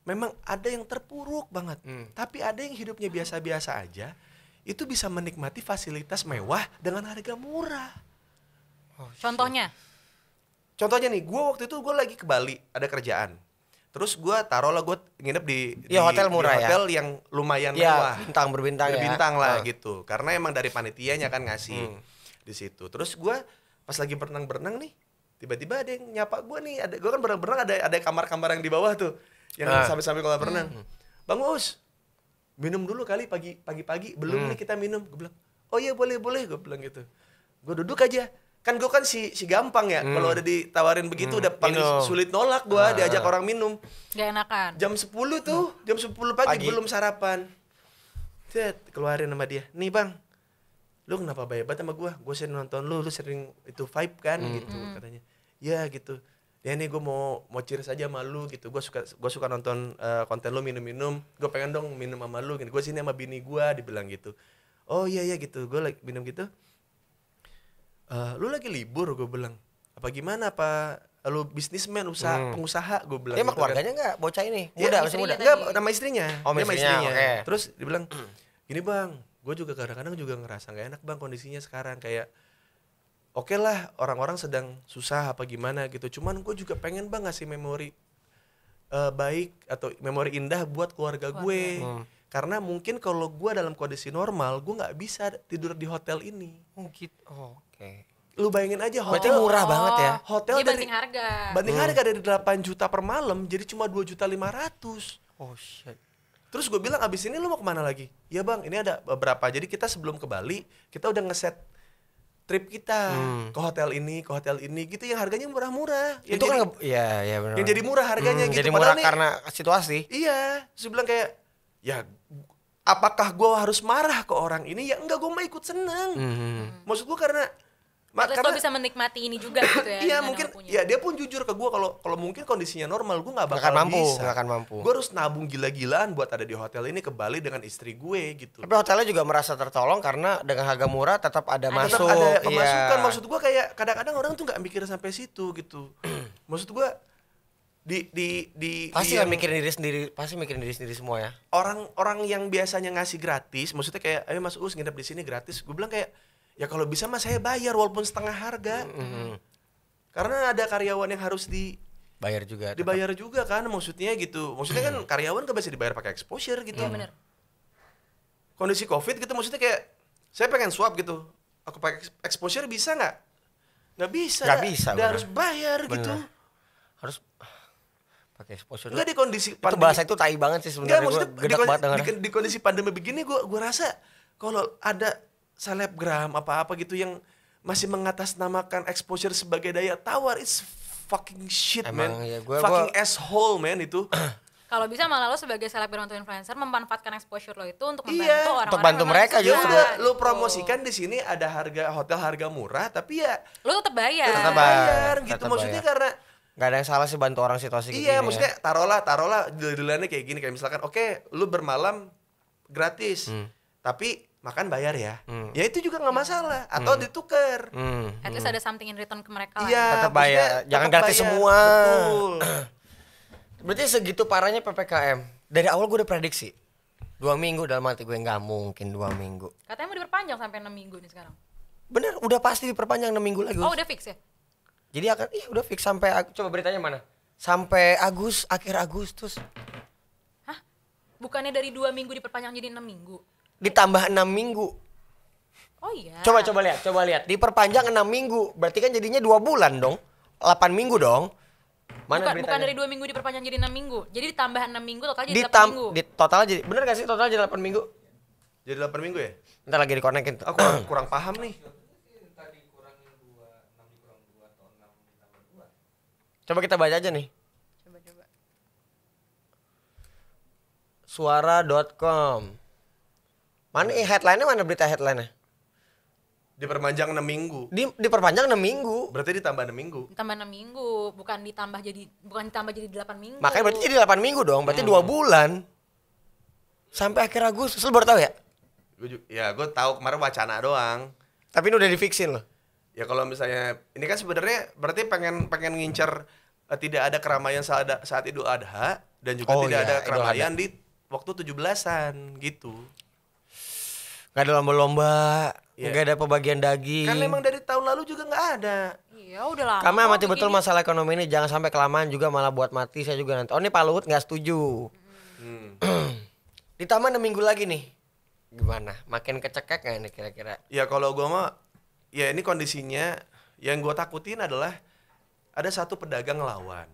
memang ada yang terpuruk banget, tapi ada yang hidupnya biasa-biasa aja itu bisa menikmati fasilitas mewah dengan harga murah. Contohnya? Contohnya nih, gua waktu itu gua lagi ke Bali ada kerjaan. Terus gue taruhlah gue nginep di hotel murah di hotel yang lumayan mewah, berbintang ya. berbintang lah gitu. Karena emang dari panitianya kan ngasih di situ. Terus gue pas lagi berenang nih, tiba-tiba ada yang nyapa gue nih. Gue kan berenang ada kamar-kamar yang di bawah tuh, yang sambil kalau berenang. Bang Us, minum dulu kali pagi-pagi. Belum nih kita minum. Gue bilang, oh iya boleh. Gue bilang gitu. Gue duduk aja. Kan gue kan si gampang ya, kalau udah ditawarin begitu udah paling sulit nolak gue diajak orang minum. Gak enakan. Jam 10 tuh, jam 10 pagi belum sarapan. Keluarin sama dia. Nih bang, lu kenapa bayar banget sama gue? Gue sering nonton lu sering itu vibe kan gitu katanya. Ya gitu. Ya nih gue mau cheers aja sama lu gitu. Gue suka nonton konten lu minum-minum. Gue pengen dong minum sama lu gitu. Gue sini sama bini gue, dibilang gitu. Oh iya gitu. Gue lagi minum gitu. Lu lagi libur, gue bilang. Apa gimana, apa lu bisnismen, pengusaha, gue bilang. Dia mah gitu keluarganya enggak bocah ini? Muda, Masih muda. Enggak, nama istrinya. Oh, Dia sama istrinya. Okay. Terus dia bilang, gini bang, gue juga kadang-kadang juga ngerasa gak enak bang kondisinya sekarang. Kayak, oke lah orang-orang sedang susah apa gimana gitu. Cuman gue juga pengen bang ngasih memori baik atau memori indah buat keluarga gue. Karena mungkin kalau gue dalam kondisi normal, gue gak bisa tidur di hotel ini. Oke. Lu bayangin aja Berarti hotel murah banget ya. Hotel Dia dari banding harga. banding harga dari 8 juta per malam jadi cuma 2,5 juta. Oh shit. Terus gue bilang abis ini lu mau kemana lagi? Ya bang, ini ada beberapa. Jadi kita sebelum ke Bali, kita udah ngeset trip kita ke hotel ini gitu yang harganya murah-murah. Itu kan iya benar. Yang jadi murah harganya gitu. Jadi Padahal murah karena situasi. Iya, terus gue bilang kayak ya apakah gue harus marah ke orang ini? Ya enggak, gue mah ikut seneng. Maksud gue karena Karena bisa menikmati ini juga gitu ya. Iya mungkin ya dia pun jujur ke gue kalau mungkin kondisinya normal gue nggak bakal bisa. Nggak akan mampu. Gue harus nabung gila-gilaan buat ada di hotel ini ke Bali dengan istri gue gitu. Tapi hotelnya juga merasa tertolong karena dengan harga murah tetap ada masuk. Tetap ada pemasukan. Iya. Maksud gue kayak kadang-kadang orang tuh nggak mikir sampai situ gitu. Maksud gue pasti nggak mikirin diri sendiri, pasti mikirin diri sendiri semua ya. Orang yang biasanya ngasih gratis, maksudnya kayak ayo Mas Us nginep di sini gratis. Gue bilang kayak ya kalau bisa mas saya bayar walaupun setengah harga. Karena ada karyawan yang harus dibayar juga kan, maksudnya gitu. Maksudnya kan karyawan gak bisa dibayar pakai exposure gitu. Iya benar. Kondisi COVID gitu maksudnya kayak saya pengen swab gitu. Aku pakai exposure bisa nggak? Nggak bisa. Nggak bisa. Dia harus bayar gitu. Harus pakai exposure. Enggak di kondisi pandemi. Itu bahasa itu tai banget sih sebenarnya. Di kondisi pandemi begini gue rasa kalau ada selebgram apa-apa gitu yang masih mengatasnamakan exposure sebagai daya tawar, it's fucking shit. Emang, man. Ya, fucking asshole man itu. Kalau bisa malah lo sebagai selebgram atau influencer memanfaatkan exposure lo itu untuk membantu Iya, orang-orang untuk bantu yang memang mereka susah. juga. Juga lu Gitu. promosikan di sini ada hotel harga murah, tapi ya Lo tetap bayar. Tetap bayar gitu. tetap Maksudnya bayar. karena Gak ada yang salah sih bantu orang situasi kayak iya, gini maksudnya ya. taruhlah deal-dealannya kayak gini, kayak misalkan oke, lu bermalam gratis. Tapi makan bayar ya. Ya itu juga nggak masalah atau ditukar. At least ada something in return ke mereka lah. Iya, Tetap maksudnya bayar, jangan tetap gratis bayar. semua. Betul. Berarti segitu parahnya PPKM. Dari awal gue udah prediksi 2 minggu dalam hati gue nggak mungkin 2 minggu. Katanya mau diperpanjang sampai 6 minggu nih sekarang. Bener, udah pasti diperpanjang 6 minggu lagi. Oh, Gus. udah fix ya? Jadi akan udah fix sampai coba beritanya mana? Sampai akhir Agustus. Hah? Bukannya dari 2 minggu diperpanjang jadi 6 minggu? Ditambah 6 minggu. Oh iya. Coba lihat. Diperpanjang 6 minggu. Berarti kan jadinya 2 bulan dong. 8 minggu dong. Mana bukan beritanya? dari 2 minggu diperpanjang jadi 6 minggu. Jadi ditambah 6 minggu total jadi 8 Ditam minggu. di total jadi bener gak sih total jadi 8 minggu? Jadi 8 minggu ya? Ntar lagi dikonekin tuh. Aku kurang paham nih. Coba kita baca aja nih. Coba. Suara.com. Mana headline-nya, mana berita headline-nya? Diperpanjang 6 minggu. Diperpanjang 6 minggu. Berarti ditambah 6 minggu. Ditambah 6 minggu, bukan ditambah jadi 8 minggu. Makanya berarti jadi 8 minggu dong. Berarti 2 bulan. Sampai akhir Agustus. Lu baru tahu ya? Gue tahu kemarin wacana doang. Tapi ini udah di-fixin loh. Ya kalau misalnya ini kan sebenarnya berarti pengen ngincer tidak ada keramaian saat Idul Adha dan juga Oh tidak iya, ada Idul keramaian di waktu 17-an gitu. Gak ada lomba-lomba. Iya. Gak ada pembagian daging. Kan memang dari tahun lalu juga nggak ada. Iya, udah lama. Kami kok amati betul begini. masalah ekonomi ini. Jangan sampai kelamaan juga malah buat mati. Saya juga nanti. Oh ini Pak Luhut gak setuju. Ditambah 6 minggu lagi nih. Gimana? Makin kecekek gak nih kira-kira? Ya kalau gua mah ya ini kondisinya yang gua takutin adalah ada satu pedagang ngelawan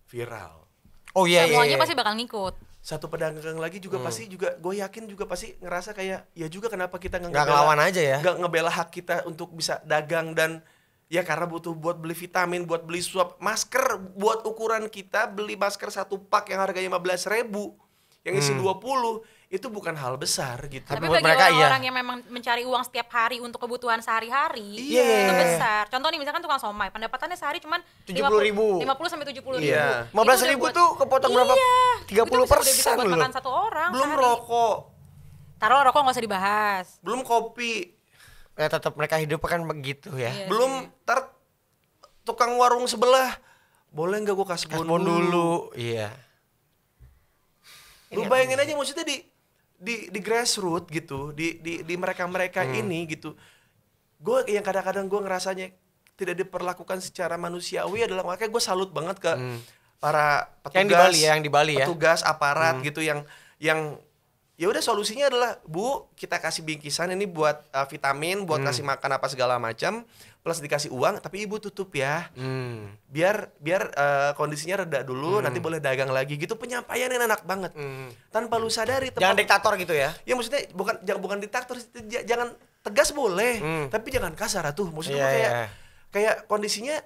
viral. Oh iya Semuanya iya. pasti bakal ngikut. Satu pedagang lagi juga pasti juga gue yakin juga pasti ngerasa kayak ya juga kenapa kita Nggak ngelawan aja ya. nggak ngebela hak kita untuk bisa dagang dan ya karena butuh buat beli vitamin, buat beli swab, masker buat ukuran kita beli masker 1 pak yang harganya 15.000 yang isi 20 itu bukan hal besar gitu. Tapi Tapi buat bagi mereka orang-orang iya. yang memang mencari uang setiap hari untuk kebutuhan sehari-hari, Iya. itu besar. Contoh nih misalkan tukang somai, pendapatannya sehari cuman 70.000. 50 sampai 70.000. Iya. 15.000 tuh kepotong berapa? Iya. 30% Itu udah bisa buat loh. makan satu orang Belum sehari. rokok, Taruh rokok nggak usah dibahas. belum kopi, Ya tetap mereka hidup kan begitu ya. Iya. belum tukang warung sebelah boleh nggak gue kasih Kasbon dulu. Iya. Lu bayangin aja maksudnya di grassroots gitu, di mereka ini gitu. Gue yang kadang-kadang gue ngerasanya tidak diperlakukan secara manusiawi adalah makanya gue salut banget ke para petugas, Yang di Bali ya. petugas aparat gitu yang ya udah solusinya adalah Bu kita kasih bingkisan ini buat vitamin, buat kasih makan apa segala macam, plus dikasih uang, tapi ibu tutup ya. Biar kondisinya reda dulu, nanti boleh dagang lagi gitu. Penyampaiannya enak banget. Tanpa lu sadari Jangan diktator gitu ya. ya maksudnya bukan diktator, jangan tegas boleh, tapi jangan kasar tuh. Maksudnya Iya, gua iya. kayak kondisinya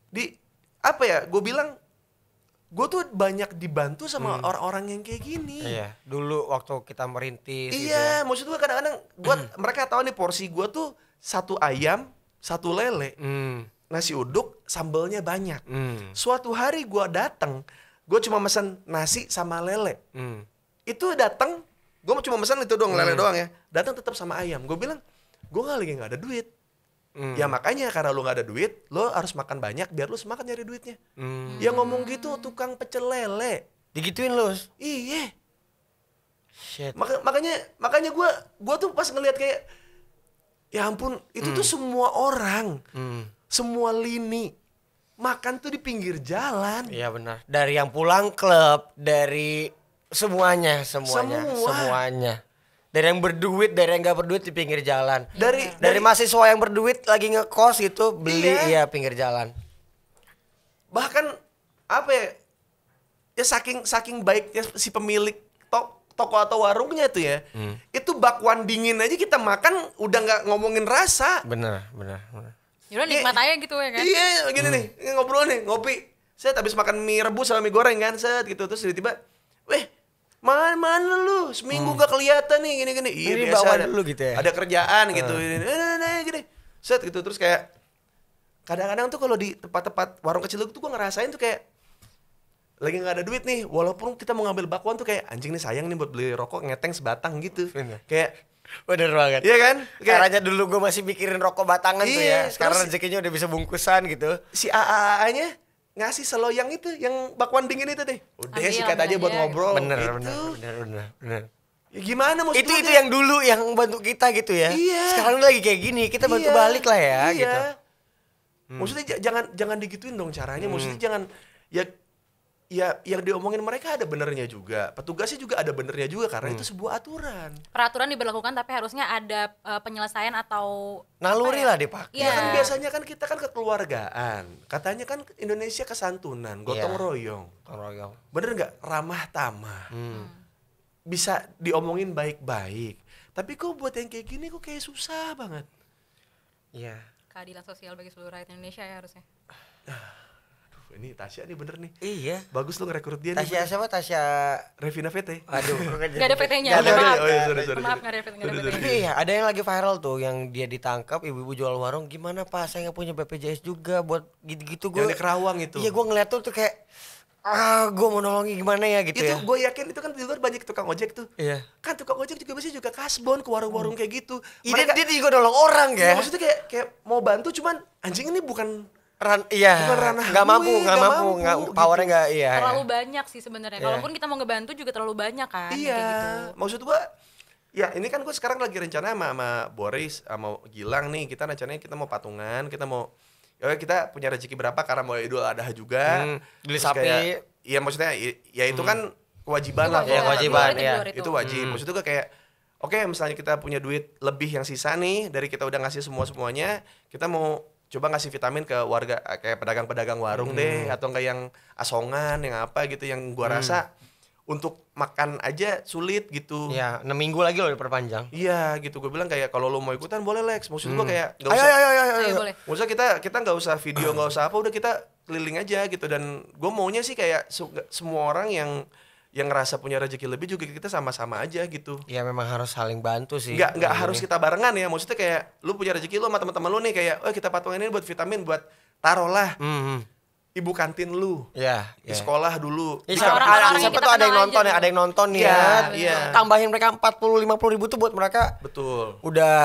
di apa ya? Gue bilang gue tuh banyak dibantu sama orang-orang yang kayak gini. Iya. Dulu waktu kita merintis gitu Iya, ya. maksud gue kadang-kadang mereka tahu nih porsi gue tuh 1 ayam, 1 lele, nasi uduk, sambelnya banyak. Suatu hari gue datang, gue cuma mesen nasi sama lele. Itu datang, gue cuma mesen itu doang, lele doang ya. Datang tetap sama ayam. Gue bilang, gue nggak ada duit. Ya makanya karena lu nggak ada duit, lo harus makan banyak biar lu semangat nyari duitnya. Ya ngomong gitu tukang pecel lele. Digituin lu. Iya. Shit. Makanya gue tuh pas ngelihat kayak ya ampun itu tuh semua orang, semua lini makan tuh di pinggir jalan. Iya benar. Dari yang pulang klub, dari semuanya. Dari yang berduit, dari yang nggak berduit di pinggir jalan. Dari mahasiswa yang berduit lagi ngekos gitu beli Iya. pinggir jalan. Bahkan apa ya? Ya saking baiknya si pemilik toko atau warungnya tuh ya. Itu bakwan dingin aja kita makan udah nggak ngomongin rasa. Bener. Yaudah nikmat aja gitu ya kan. Iya, gini nih, ngobrol nih, ngopi. Set habis makan mie rebus sama mie goreng kan, set gitu. Terus tiba-tiba, "Weh, mana lu? Seminggu gak kelihatan nih gini-gini." Iya Ini biasa bawa ada, dulu gitu ya? ada kerjaan gitu. Gini. Set gitu terus kayak kadang-kadang tuh kalau di tempat-tempat warung kecil tuh gue ngerasain tuh kayak lagi nggak ada duit nih, walaupun kita mau ngambil bakwan tuh kayak anjing nih sayang nih buat beli rokok ngeteng sebatang gitu. Bener. Kayak Bener banget. iya kan? Kayak Caranya dulu gue masih mikirin rokok batangan tuh ya. Iya, Sekarang terus- rezekinya udah bisa bungkusan gitu. si AAA-nya ngasih seloyang itu yang bakwan dingin itu deh. Udah Ambil, sikat aja ambil buat aja, ngobrol. Bener, gitu. bener. Ya gimana maksud Itu gua itu kayak- yang dulu yang bantu kita gitu ya. Iya. Sekarang lagi kayak gini, kita bantu Iya, balik lah ya iya. gitu. Maksudnya jangan digituin dong caranya. Maksudnya jangan ya yang diomongin mereka ada benernya juga. Petugasnya juga ada benernya juga karena itu sebuah aturan. Peraturan diberlakukan tapi harusnya ada penyelesaian atau Naluri apa ya? lah dipakai. Iya. Ya kan biasanya kan kita kan kekeluargaan. Katanya kan Indonesia kesantunan, gotong Iya. royong. Royong. Bener nggak? Ramah tamah. Bisa diomongin baik-baik. Tapi kok buat yang kayak gini kok kayak susah banget. Iya. keadilan sosial bagi seluruh rakyat Indonesia ya harusnya. Aduh, ini Tasya nih bener nih. Iya. Bagus lu ngerekrut dia Tasya nih. siapa? Tasya. Revina VT. Aduh. Gak ada PT-nya. Nggak ada Maaf. PT. Oh iya, sorry. Maaf nggak ada PT, nggak ada PT. Tapi iya, ada yang lagi viral tuh yang dia ditangkap ibu-ibu jual warung. Gimana Pak? Saya nggak punya BPJS juga buat gitu-gitu gue. Yang di Kerawang itu. Iya, gue ngeliat tuh kayak gue mau nolongin gimana ya gitu Itu ya. gue yakin itu kan di luar banyak tukang ojek tuh. Iya. Kan tukang ojek juga biasanya juga kasbon ke warung-warung kayak gitu. Iya, dia juga nolong orang Iya, ya. maksudnya kayak mau bantu cuman anjing ini bukan Iya. bukan ranah Nggak gue, mampu, nggak mampu, powernya gitu. nggak iya. Terlalu banyak sih sebenarnya. Iya. Kalaupun kita mau ngebantu juga terlalu banyak kan. Iya, Kayak gitu. maksud gua ya ini kan gue sekarang lagi rencana sama Boris sama Gilang nih, kita rencananya kita mau patungan, kita mau ya kita punya rezeki berapa karena mau Idul Adha juga. Beli Terus sapi. Iya maksudnya ya itu kan kewajiban lah. Iya, kalau kewajiban, kata iya. gua. Itu wajib. Maksud gua kayak oke, misalnya kita punya duit lebih yang sisa nih dari kita udah ngasih semuanya, kita mau coba ngasih vitamin ke warga kayak pedagang-pedagang warung deh atau enggak yang asongan yang apa gitu yang gua rasa untuk makan aja sulit gitu. Iya, 6 minggu lagi loh diperpanjang. Iya gitu, gue bilang kayak kalau lo mau ikutan boleh Lex. Maksud gue kayak nggak Ayo, usah. Ayo, boleh. Maksudnya kita nggak usah video, nggak usah apa, udah kita keliling aja gitu. Dan gue maunya sih kayak semua orang yang ngerasa punya rezeki lebih juga kita sama-sama aja gitu. Iya, memang harus saling bantu sih. Nggak harus kita barengan ya. Maksudnya kayak lu punya rezeki lu sama teman-teman lu nih kayak, oh kita patungan ini buat vitamin buat taruhlah ibu kantin lu Iya, di sekolah dulu. Ya, Di siapa, orang-orang kampus. yang siapa kita tuh ada yang kenal nonton aja ya, ada yang nonton nih Iya, ya. iya. Tambahin mereka 40-50 ribu tuh buat mereka Betul. udah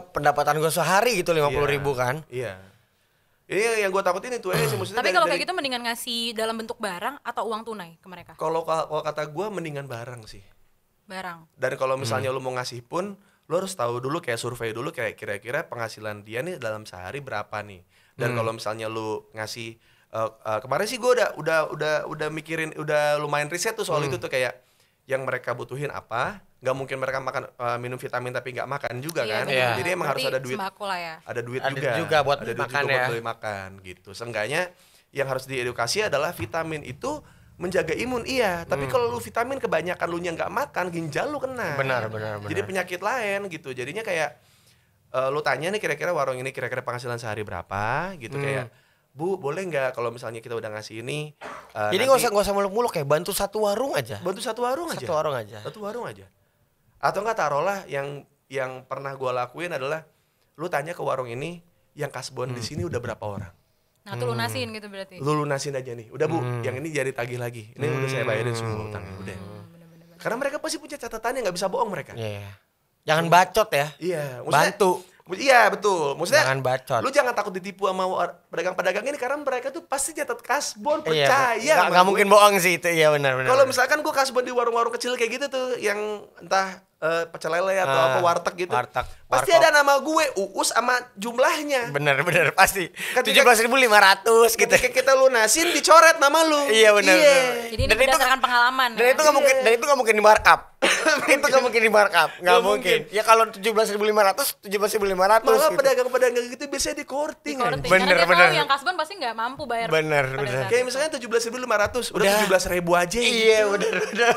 pendapatan gue sehari gitu 50 ribu kan. Iya. Ini yang gue takutin itu aja sih maksudnya. Tapi kalau kayak gitu mendingan ngasih dalam bentuk barang atau uang tunai ke mereka? Kalau kata gue mendingan barang sih. Barang. Dan kalau misalnya lu mau ngasih pun, lu harus tahu dulu kayak survei dulu kayak kira-kira penghasilan dia nih dalam sehari berapa nih. Dan kalau misalnya lu ngasih kemarin sih gue udah mikirin, udah lumayan riset tuh soal itu tuh kayak yang mereka butuhin apa. Nggak mungkin mereka makan minum vitamin tapi nggak makan juga kan. benar. Jadi emang harus Berarti ada duit. sembako lah ya. Ada duit Ada juga. juga buat ada duit makan juga ya. buat beli makan gitu. Seenggaknya yang harus diedukasi adalah vitamin itu menjaga imun iya, tapi kalau lu vitamin kebanyakan lu nya nggak makan, ginjal lu kena. Benar. Jadi penyakit lain gitu. Jadinya kayak lu tanya nih kira-kira warung ini kira-kira penghasilan sehari berapa gitu kayak Bu, boleh nggak kalau misalnya kita udah ngasih ini Jadi nggak usah muluk-muluk kayak bantu satu warung aja. bantu satu warung aja. Satu warung aja. Satu warung aja. Atau enggak taruhlah yang pernah gua lakuin adalah lu tanya ke warung ini yang kasbon di sini udah berapa orang. Nah, tuh lunasin gitu berarti. Lu lunasin aja nih. Udah Bu, yang ini jadi tagih lagi. Ini udah saya bayarin semua utangnya. Udah. Karena mereka pasti punya catatannya, nggak bisa bohong mereka. Iya. Jangan bacot ya. Iya, maksudnya, Bantu. Iya, betul. Maksudnya Jangan bacot. lu jangan takut ditipu sama pedagang-pedagang ini karena mereka tuh pasti nyatet kasbon, Iya, percaya. sama nggak gue. mungkin bohong sih itu. Iya benar. Kalau misalkan gua kasbon di warung-warung kecil kayak gitu tuh yang entah pecel lele atau apa warteg gitu. warteg, Pasti warkop. ada nama gue, Uus sama jumlahnya. benar pasti. Ketika- 17.500 gitu. Ketika kita lunasin dicoret nama lu. Iya benar. Jadi ini Dan itu berdasarkan pengalaman. Dan ya? itu nggak mungkin, dan itu nggak mungkin di markup. Itu nggak mungkin di markup, nggak mungkin. Ya kalau 17.500, 17.500. Malah gitu. pedagang-pedagang gitu biasanya di courting. Korting. Bener, Karena dia bener. tahu yang kasbon pasti nggak mampu bayar. Bener, pada bener. saat Kayak itu. misalnya 17.500, udah Udah. 17.000 aja gitu. Iya,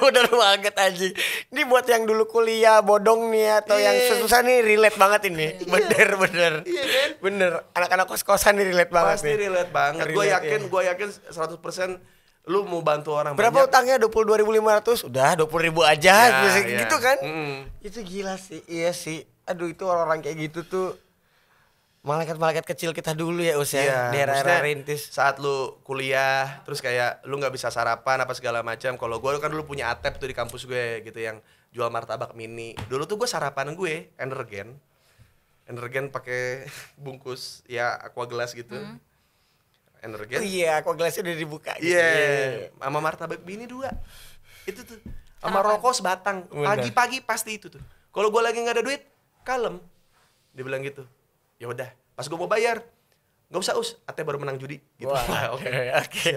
udah banget aja. Ini buat yang dulu kuliah bodong nih atau yang Iya. susah nih relate banget ini. Bener. Iya kan? Bener. Anak-anak kos-kosan nih relate banget Pasti nih. relate banget. Gue Relate, yakin 100% lu mau bantu orang Berapa banyak. utangnya? 22.500. Udah 20.000 aja Ya, biasanya ya. gitu kan. Mm. Itu gila sih. Iya sih. Aduh, itu orang-orang kayak gitu tuh malaikat-malaikat kecil kita dulu ya Us ya. Iya, Di era-era maksudnya rintis. saat lu kuliah terus kayak lu nggak bisa sarapan apa segala macam. Kalau gue kan dulu punya atep tuh di kampus gue gitu yang jual martabak mini. Dulu tuh gue sarapan gue energen pakai bungkus ya aqua gelas gitu. Energen. Oh iya, kok gelasnya udah dibuka gitu. Iya, sama martabak mini 2. Itu tuh. Sama Sarapan. rokok sebatang. Bener. Pagi-pagi pasti itu tuh. Kalau gue lagi nggak ada duit, kalem. Dia bilang gitu. Ya udah, pas gue mau bayar, nggak usah Ate baru menang judi. Gitu. Wah, Wah, oke. oke.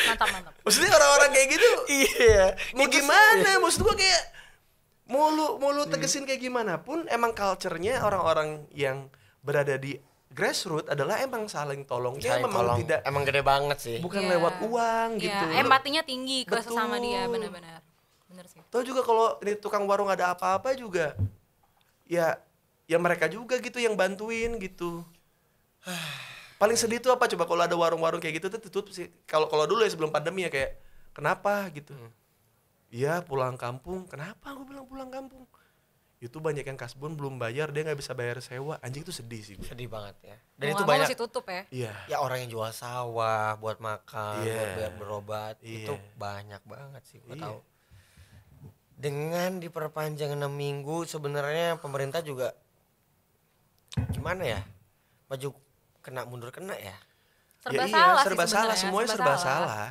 Mantap. Maksudnya orang-orang kayak gitu, Iya. mau gimana? Maksud gue kayak mau lu tegesin kayak gimana pun, emang culture-nya orang-orang yang berada di grassroots adalah emang saling tolongnya Saling memang tolong. tidak Emang gede banget sih. bukan Iya. lewat uang Iya, gitu. Lu- empatinya tinggi ke Betul. sesama dia, benar-benar. Bener sih. Tahu juga kalau ini tukang warung ada apa-apa juga, ya mereka juga gitu yang bantuin gitu. Paling sedih tuh apa coba kalau ada warung-warung kayak gitu tuh tutup sih. Kalau dulu ya sebelum pandemi ya kayak kenapa gitu. Iya pulang kampung. Kenapa gue bilang pulang kampung? Itu banyak yang kasbon belum bayar, dia nggak bisa bayar sewa. Anjing itu sedih sih gue. Sedih banget ya. Dan Mau itu nggak mau banyak masih tutup ya. Iya. ya orang yang jual sawah buat makan, Iya. buat biar berobat. Iya. Itu banyak banget sih gue Iya. tahu. Dengan diperpanjang 6 minggu sebenarnya pemerintah juga gimana ya? Maju kena mundur kena ya. Serba Ya iya, salah serba sih salah, sebenarnya, semuanya serba salah.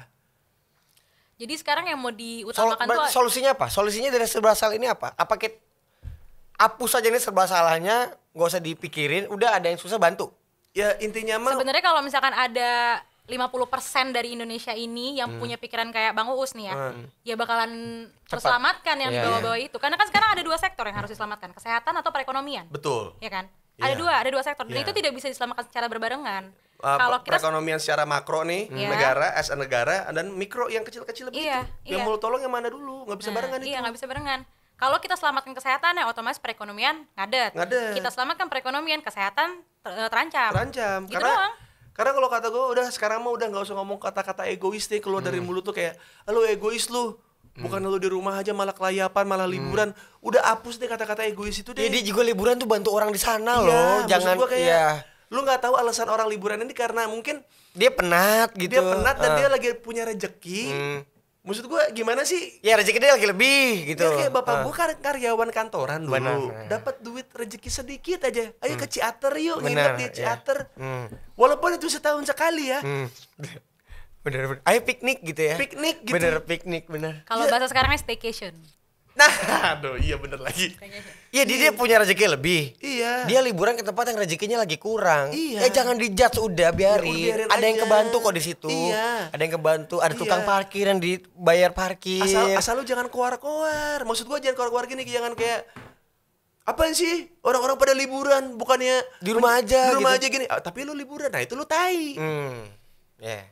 Jadi sekarang yang mau diutamakan tuh Berarti solusinya apa? Solusinya dari serba salah ini apa? Apa kita hapus aja nih serba salahnya, nggak usah dipikirin, udah ada yang susah bantu. Ya intinya mah sebenarnya kalau misalkan ada 50% dari Indonesia ini yang punya pikiran kayak Bang Uus nih ya, ya bakalan terselamatkan yang di Iya, bawah-bawah itu. Karena kan sekarang ada 2 sektor yang harus diselamatkan, kesehatan atau perekonomian. betul. Ya kan? Iya. Ada dua sektor dan Iya. itu tidak bisa diselamatkan secara berbarengan. Kalau kita perekonomian secara makro nih Iya. negara as a negara dan mikro yang kecil-kecil begitu. Iya, Yang iya. mau tolong yang mana dulu, nggak bisa barengan itu. Iya, nggak bisa barengan. Kalau kita selamatkan kesehatan ya otomatis perekonomian ngadet. Ngadet. Kita selamatkan perekonomian, kesehatan terancam. Terancam. Gitu doang. Karena kalau kata gue udah sekarang mah udah nggak usah ngomong kata-kata egois deh keluar dari mulut tuh kayak lu egois lu. Bukan lu di rumah aja malah kelayapan, malah liburan. Udah hapus deh kata-kata egois itu deh. Jadi juga liburan tuh bantu orang di sana Iya, loh, maksud jangan gua kayak ya lu nggak tahu alasan orang liburan ini karena mungkin dia penat gitu. dia penat dan dia lagi punya rejeki. Maksud gue gimana sih? ya rezeki dia lagi lebih gitu. Ya kayak bapak gue kan karyawan kantoran dulu, Benar. dapat duit rezeki sedikit aja. Ayo ke Ciater yuk, Benar, nginep di iya. Ciater. Hmm. Walaupun itu setahun sekali ya. Bener. Ayo piknik gitu ya. Piknik gitu. Bener piknik bener. Kalau Iya. bahasa sekarangnya staycation. Nah, aduh iya bener lagi. Iya dia punya rezeki lebih. Iya. Dia liburan ke tempat yang rezekinya lagi kurang. Iya. Jangan dijudge udah biarin. Ya, biarin ada yang aja. kebantu kok di situ. Iya. Ada yang kebantu. Ada tukang Iya. parkir yang dibayar parkir. Asal lu jangan keluar-keluar. Maksud gua jangan keluar-keluar gini, jangan kayak apaan sih? Orang-orang pada liburan bukannya Di rumah aja Di rumah gitu. aja gini. Ah, tapi lu liburan. Nah, itu lu tai. Ya.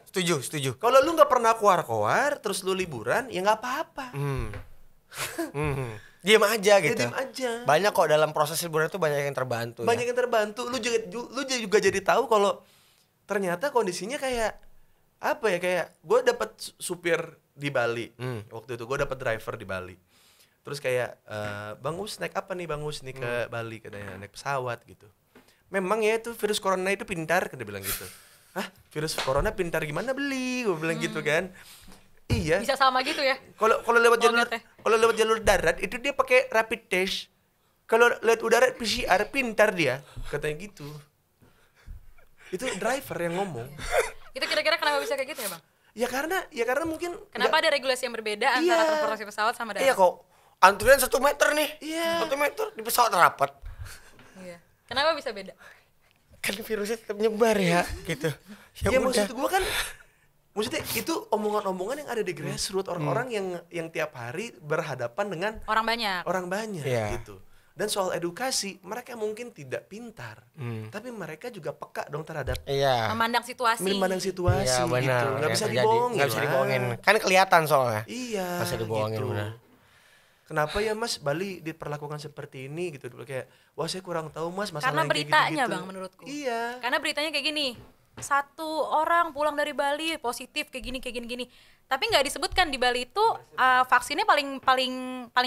Setuju. Kalau lu nggak pernah keluar-keluar terus lu liburan, ya nggak apa-apa. Diam aja Ya, gitu. diem aja. Banyak kok dalam proses liburan itu banyak yang terbantu. Banyak ya. yang terbantu. Lu juga jadi tahu kalau ternyata kondisinya kayak apa ya, kayak gue dapat supir di Bali. Waktu itu gue dapat driver di Bali. Terus kayak Bang Us naik apa nih Bang Us nih ke Bali, katanya naik pesawat gitu. Memang ya itu virus corona itu pintar, dia bilang gitu. Hah, virus corona pintar gimana beli? Gue bilang gitu kan. Iya. Bisa sama gitu ya. Kalau lewat jalur darat itu dia pakai rapid test. Kalau lewat udara PCR pintar dia, katanya gitu. Itu driver yang ngomong. Itu kira-kira kenapa bisa kayak gitu ya, Bang? Ya karena mungkin Kenapa ada regulasi yang berbeda Iya. antara transportasi pesawat sama darat? Iya kok. Antrian 1 meter nih. Iya. 1 meter di pesawat rapat. Iya. Kenapa bisa beda? Kan virusnya tetap nyebar ya gitu. Ya maksud gua kan Maksudnya itu omongan-omongan yang ada di grassroots, orang-orang yang tiap hari berhadapan dengan orang banyak Iya. gitu. Dan soal edukasi, mereka mungkin tidak pintar, tapi mereka juga peka dong terhadap Iya. memandang situasi. situasi Iya benar. gitu. Nggak Yang bisa terjadi. dibohongin. Nggak bisa lah. dibohongin. Kan kelihatan soalnya. Iya. Nggak bisa dibohongin, gitu. benar. Kenapa ya Mas Bali diperlakukan seperti ini gitu? Kayak wah saya kurang tahu Mas masalah Karena yang kayak beritanya gitu-gitu. Bang menurutku. Iya. Karena beritanya kayak gini, 1 orang pulang dari Bali positif kayak gini. Tapi nggak disebutkan di Bali itu vaksinnya paling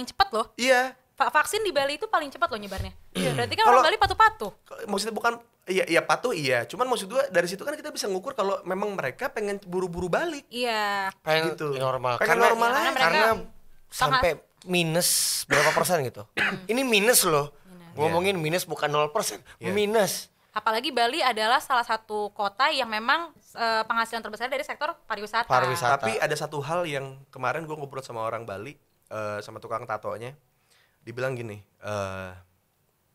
cepat loh. Iya. Vaksin di Bali itu paling cepat loh nyebarnya. Berarti kan Kalau- orang Bali patuh-patuh. Maksudnya bukan iya patuh iya, cuman maksud gua dari situ kan kita bisa ngukur kalau memang mereka pengen buru-buru balik. Iya. Pengen Gitu. normal. Pengen Karena, normal aja. karena Mereka sampai minus berapa persen gitu. Ini minus loh. Ngomongin minus bukan 0%, Iya. minus. Apalagi Bali adalah salah satu kota yang memang penghasilan terbesar dari sektor pariwisata. Pariwisata. Tapi ada satu hal yang kemarin gua ngobrol sama orang Bali, sama tukang tatonya, dibilang gini,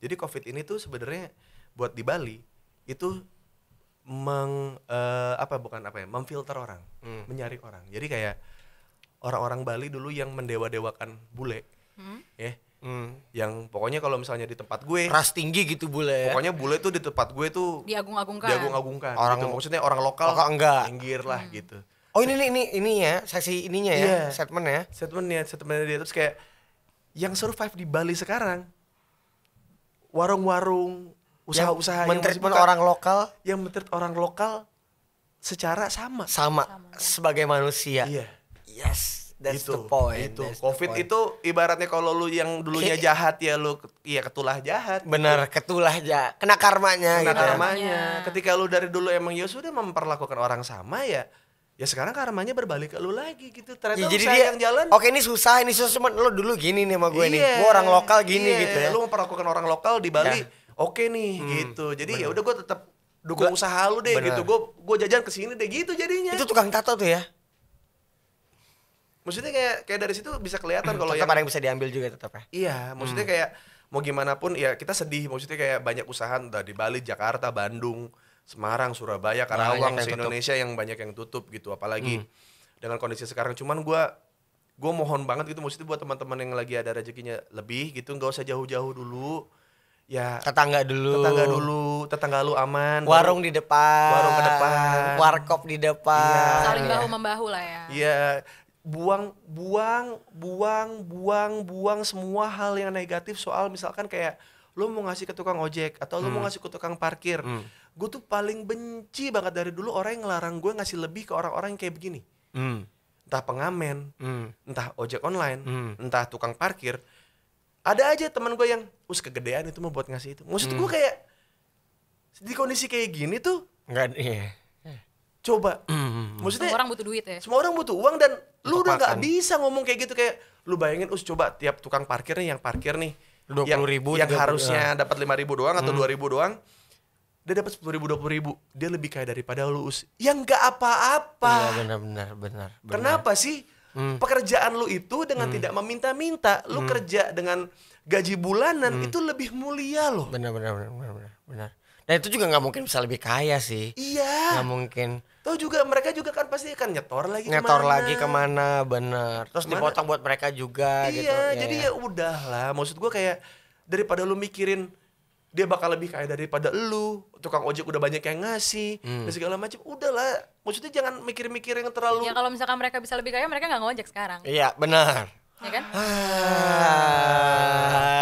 jadi COVID ini tuh sebenarnya buat di Bali itu memfilter orang, menyaring orang. Jadi kayak orang-orang Bali dulu yang mendewa-dewakan bule, ya, yang pokoknya kalau misalnya di tempat gue, Ras tinggi gitu bule ya. pokoknya bule tuh di tempat gue tuh Diagung-agungkan. diagung-agungkan. Orang- gitu. Maksudnya orang lokal Lokal enggak. minggir lah gitu. Oh ini ya, seksi ininya ya, Iya. statement ya. Statementnya dia terus kayak yang survive di Bali sekarang warung-warung usaha-usaha yang masih men-treatment buka, orang lokal yang men-treat orang lokal secara sama. sama sebagai manusia. Iya. Yes, that's Itu, the point. itu. that's the COVID point. itu ibaratnya kalau lu yang dulunya Kayak- jahat ya lu ketulah jahat. Benar, ketulah aja, kena karmanya Kena gitu. karmanya. Ketika lu dari dulu emang ya sudah memperlakukan orang sama ya sekarang karmanya berbalik ke lu lagi gitu. Ternyata Ya, jadi usaha dia yang jalan. oke ini susah cuman lo dulu gini nih sama gue nih. Iya, Gue orang lokal gini iya. gitu ya. Lu memperlakukan orang lokal di Bali, Ya. oke nih gitu. Jadi ya udah gue tetap dukung Gua- usaha lu deh bener. gitu. Gue jajan ke sini deh gitu jadinya. Itu tukang tato tuh ya. Maksudnya kayak dari situ bisa kelihatan kalau Tetap yang ada yang bisa diambil juga tetap ya. iya, maksudnya kayak mau gimana pun ya kita sedih. Maksudnya kayak banyak usaha entah di Bali, Jakarta, Bandung, Semarang, Surabaya, Karawang, yang se-Indonesia yang banyak yang tutup gitu. Apalagi dengan kondisi sekarang. Cuman gue mohon banget gitu maksudnya buat teman-teman yang lagi ada rezekinya lebih gitu, nggak usah jauh-jauh dulu. Ya Tetangga dulu. tetangga lu aman. Warung di depan. Warung ke depan. Warkop di depan. Iya. Saling ya. bahu-membahu lah ya. Iya, buang semua hal yang negatif soal misalkan kayak lu mau ngasih ke tukang ojek atau lu mau ngasih ke tukang parkir. Gue tuh paling benci banget dari dulu orang yang ngelarang gue ngasih lebih ke orang-orang yang kayak begini. Entah pengamen, entah ojek online, entah tukang parkir. Ada aja teman gue yang kegedean itu mau buat ngasih itu. Maksud gue kayak di kondisi kayak gini tuh Enggak iya. coba. Maksudnya Semua orang butuh duit ya. semua orang butuh uang dan lu Untuk udah nggak makan. bisa ngomong kayak gitu kayak lu bayangin coba tiap tukang parkir nih yang parkir nih 20.000, yang 30.000, harusnya dapat 5.000 doang atau 2.000 doang dia dapat 10.000 20.000 dia lebih kaya daripada lu yang nggak apa-apa. Iya benar. Kenapa sih pekerjaan lu itu dengan tidak meminta-minta lu kerja dengan gaji bulanan itu lebih mulia loh. Benar. Dan itu juga nggak mungkin bisa lebih kaya sih. Iya. Nggak mungkin. Tahu juga mereka juga kan pasti akan nyetor lagi Kemana, bener. Terus Kemana? dipotong buat mereka juga gitu. Iya, jadi ya udahlah. Maksud gua kayak daripada lu mikirin dia bakal lebih kaya daripada lu, tukang ojek udah banyak yang ngasih dan segala macam. Udahlah, maksudnya jangan mikir-mikir yang terlalu. Ya kalau misalkan mereka bisa lebih kaya, mereka nggak ngojek sekarang. Iya, benar. Ya kan?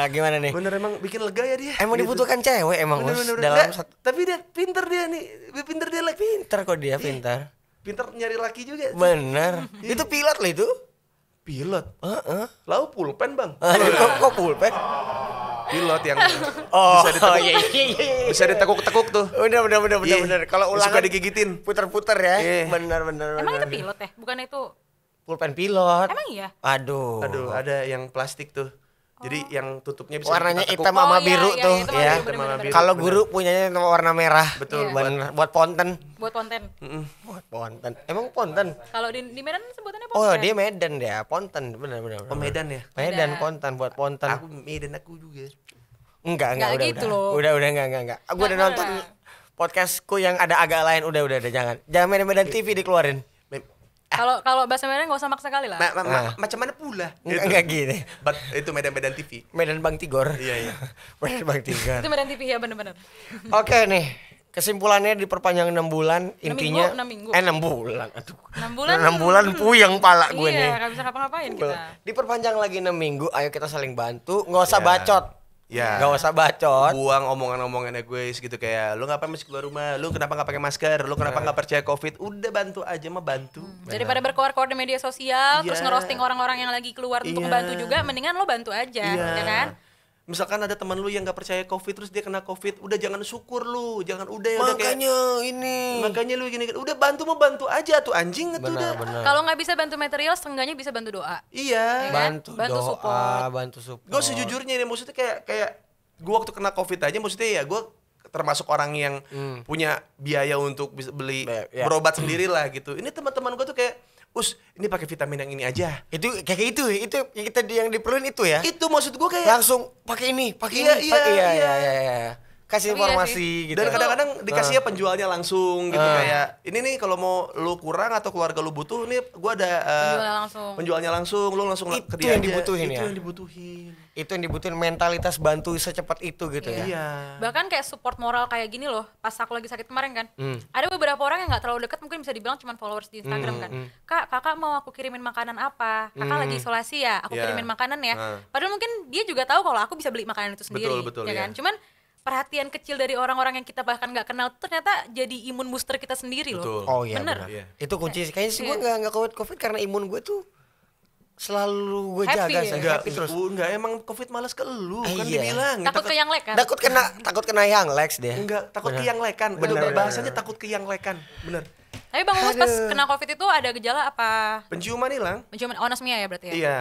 Gimana nih? Bener emang bikin lega ya dia. Emang Gitu. dibutuhkan cewek emang Bener, Us, bener, bener. dalam Nggak, satu tapi dia pinter dia nih, pinter dia lagi. pinter kok dia pinter. Pinter nyari laki juga. Bener. Itu pilot loh itu. Pilot. Heeh. Lalu pulpen bang. Kok pulpen? Pilot yang Oh, bisa ditekuk, iya. bisa ditekuk-tekuk tuh. Bener. Kalau Suka ulangan digigitin. puter-puter ya. Iya. Bener. Emang itu pilot ya? Bukan itu. Pulpen pilot. Emang iya? Aduh. Aduh, ada yang plastik tuh. Jadi yang tutupnya bisa Warnanya kita tekuk. hitam sama Oh, iya, biru iya, tuh hitam sama ya. biru, bener-bener. Kalau Bener. guru punyanya warna merah. Betul, Iya. Bener. Buat ponten. Buat konten. Buat ponten. Emang ponten? Kalau di Medan sebutannya Oh, ponten. dia Medan dia, ponten. Bener. Oh, Medan ya? Medan Medan. ponten buat ponten. Aku Medan aku juga. Enggak, Nggak udah. gitu loh. Udah, enggak. Gue udah Nggak, nonton nggak. podcastku yang ada agak lain, udah jangan. Jangan Medan TV dikeluarin. Kalau bahasa Medan nggak usah maksa kali lah. Macam mana pula? Enggak gini. Itu Medan TV. Medan Bang Tigor. Iya. Itu Medan Bang Tigor. Medan TV ya bener-bener. Oke nih, kesimpulannya diperpanjang 6 bulan, intinya 6 minggu. 6 bulan. Aduh. 6 bulan. 6 bulan puyeng pala gue nih. Iya, nggak bisa ngapa-ngapain kita. Diperpanjang lagi 6 minggu, ayo kita saling bantu, nggak usah Ya. bacot. Ya. Nggak usah bacot. Buang omongan-omongan egois gitu kayak lu ngapain masih keluar rumah, lu kenapa nggak pakai masker, lu kenapa nggak percaya COVID, udah bantu aja mah bantu. Daripada berkoar-koar di media sosial, terus Iya. ngerosting orang-orang yang lagi keluar untuk Iya. membantu juga, mendingan lo bantu aja, Iya. ya kan? Misalkan ada teman lu yang nggak percaya COVID terus dia kena COVID, udah jangan syukur lu, jangan udah kayak makanya lu gini, udah bantu mau bantu aja tuh anjing itu udah. Benar. Kalau nggak bisa bantu material, setengahnya bisa bantu doa. Iya. Ya kan? Bantu Bantu doa, support. bantu support. Gue sejujurnya nih maksudnya kayak gue waktu kena COVID aja maksudnya ya gue termasuk orang yang punya biaya untuk bisa beli Ya. berobat sendiri lah gitu. Ini teman-teman gue tuh kayak ini pakai vitamin yang ini aja. Itu kayak itu yang kita yang diperluin itu ya. Itu maksud gue kayak Langsung pakai ini, pakai Iya, ini, iya, pakai iya. Kasih Tapi iya informasi gitu. dan kadang-kadang dikasihnya penjualnya langsung gitu kayak ini nih kalau mau lu kurang atau keluarga lu butuh nih gue ada Penjualnya langsung. penjualnya langsung lu langsung Itu ke dia yang aja. dibutuhin Itu ya? yang dibutuhin. Itu yang dibutuhin, mentalitas bantu secepat itu gitu ya. Iya. Bahkan kayak support moral kayak gini loh, pas aku lagi sakit kemarin kan, ada beberapa orang yang nggak terlalu dekat, mungkin bisa dibilang cuma followers di Instagram kan. Kakak mau aku kirimin makanan apa? Kakak lagi isolasi ya, aku Iya. kirimin makanan ya. Padahal mungkin dia juga tahu kalau aku bisa beli makanan itu sendiri, Betul, ya iya. kan? Cuman perhatian kecil dari orang-orang yang kita bahkan nggak kenal tuh ternyata jadi imun booster kita sendiri loh. Betul. Oh iya Bener. benar. Iya. Itu kunci. Kayaknya sih gue Iya. nggak COVID karena imun gue tuh selalu gue Happy jaga, ya? saya Enggak, happy terus. enggak emang COVID malas ke lu kan Iya. dibilang. Takut ke yang lek kan? Takut kena yang Lex dia. Enggak, takut ke yang lekan. Bener, bener. Bahasanya takut ke yang lekan. Bener. Tapi Bang Uus pas Aduh. kena COVID itu ada gejala apa? Penciuman hilang. Penciuman anosmia ya berarti ya? Iya.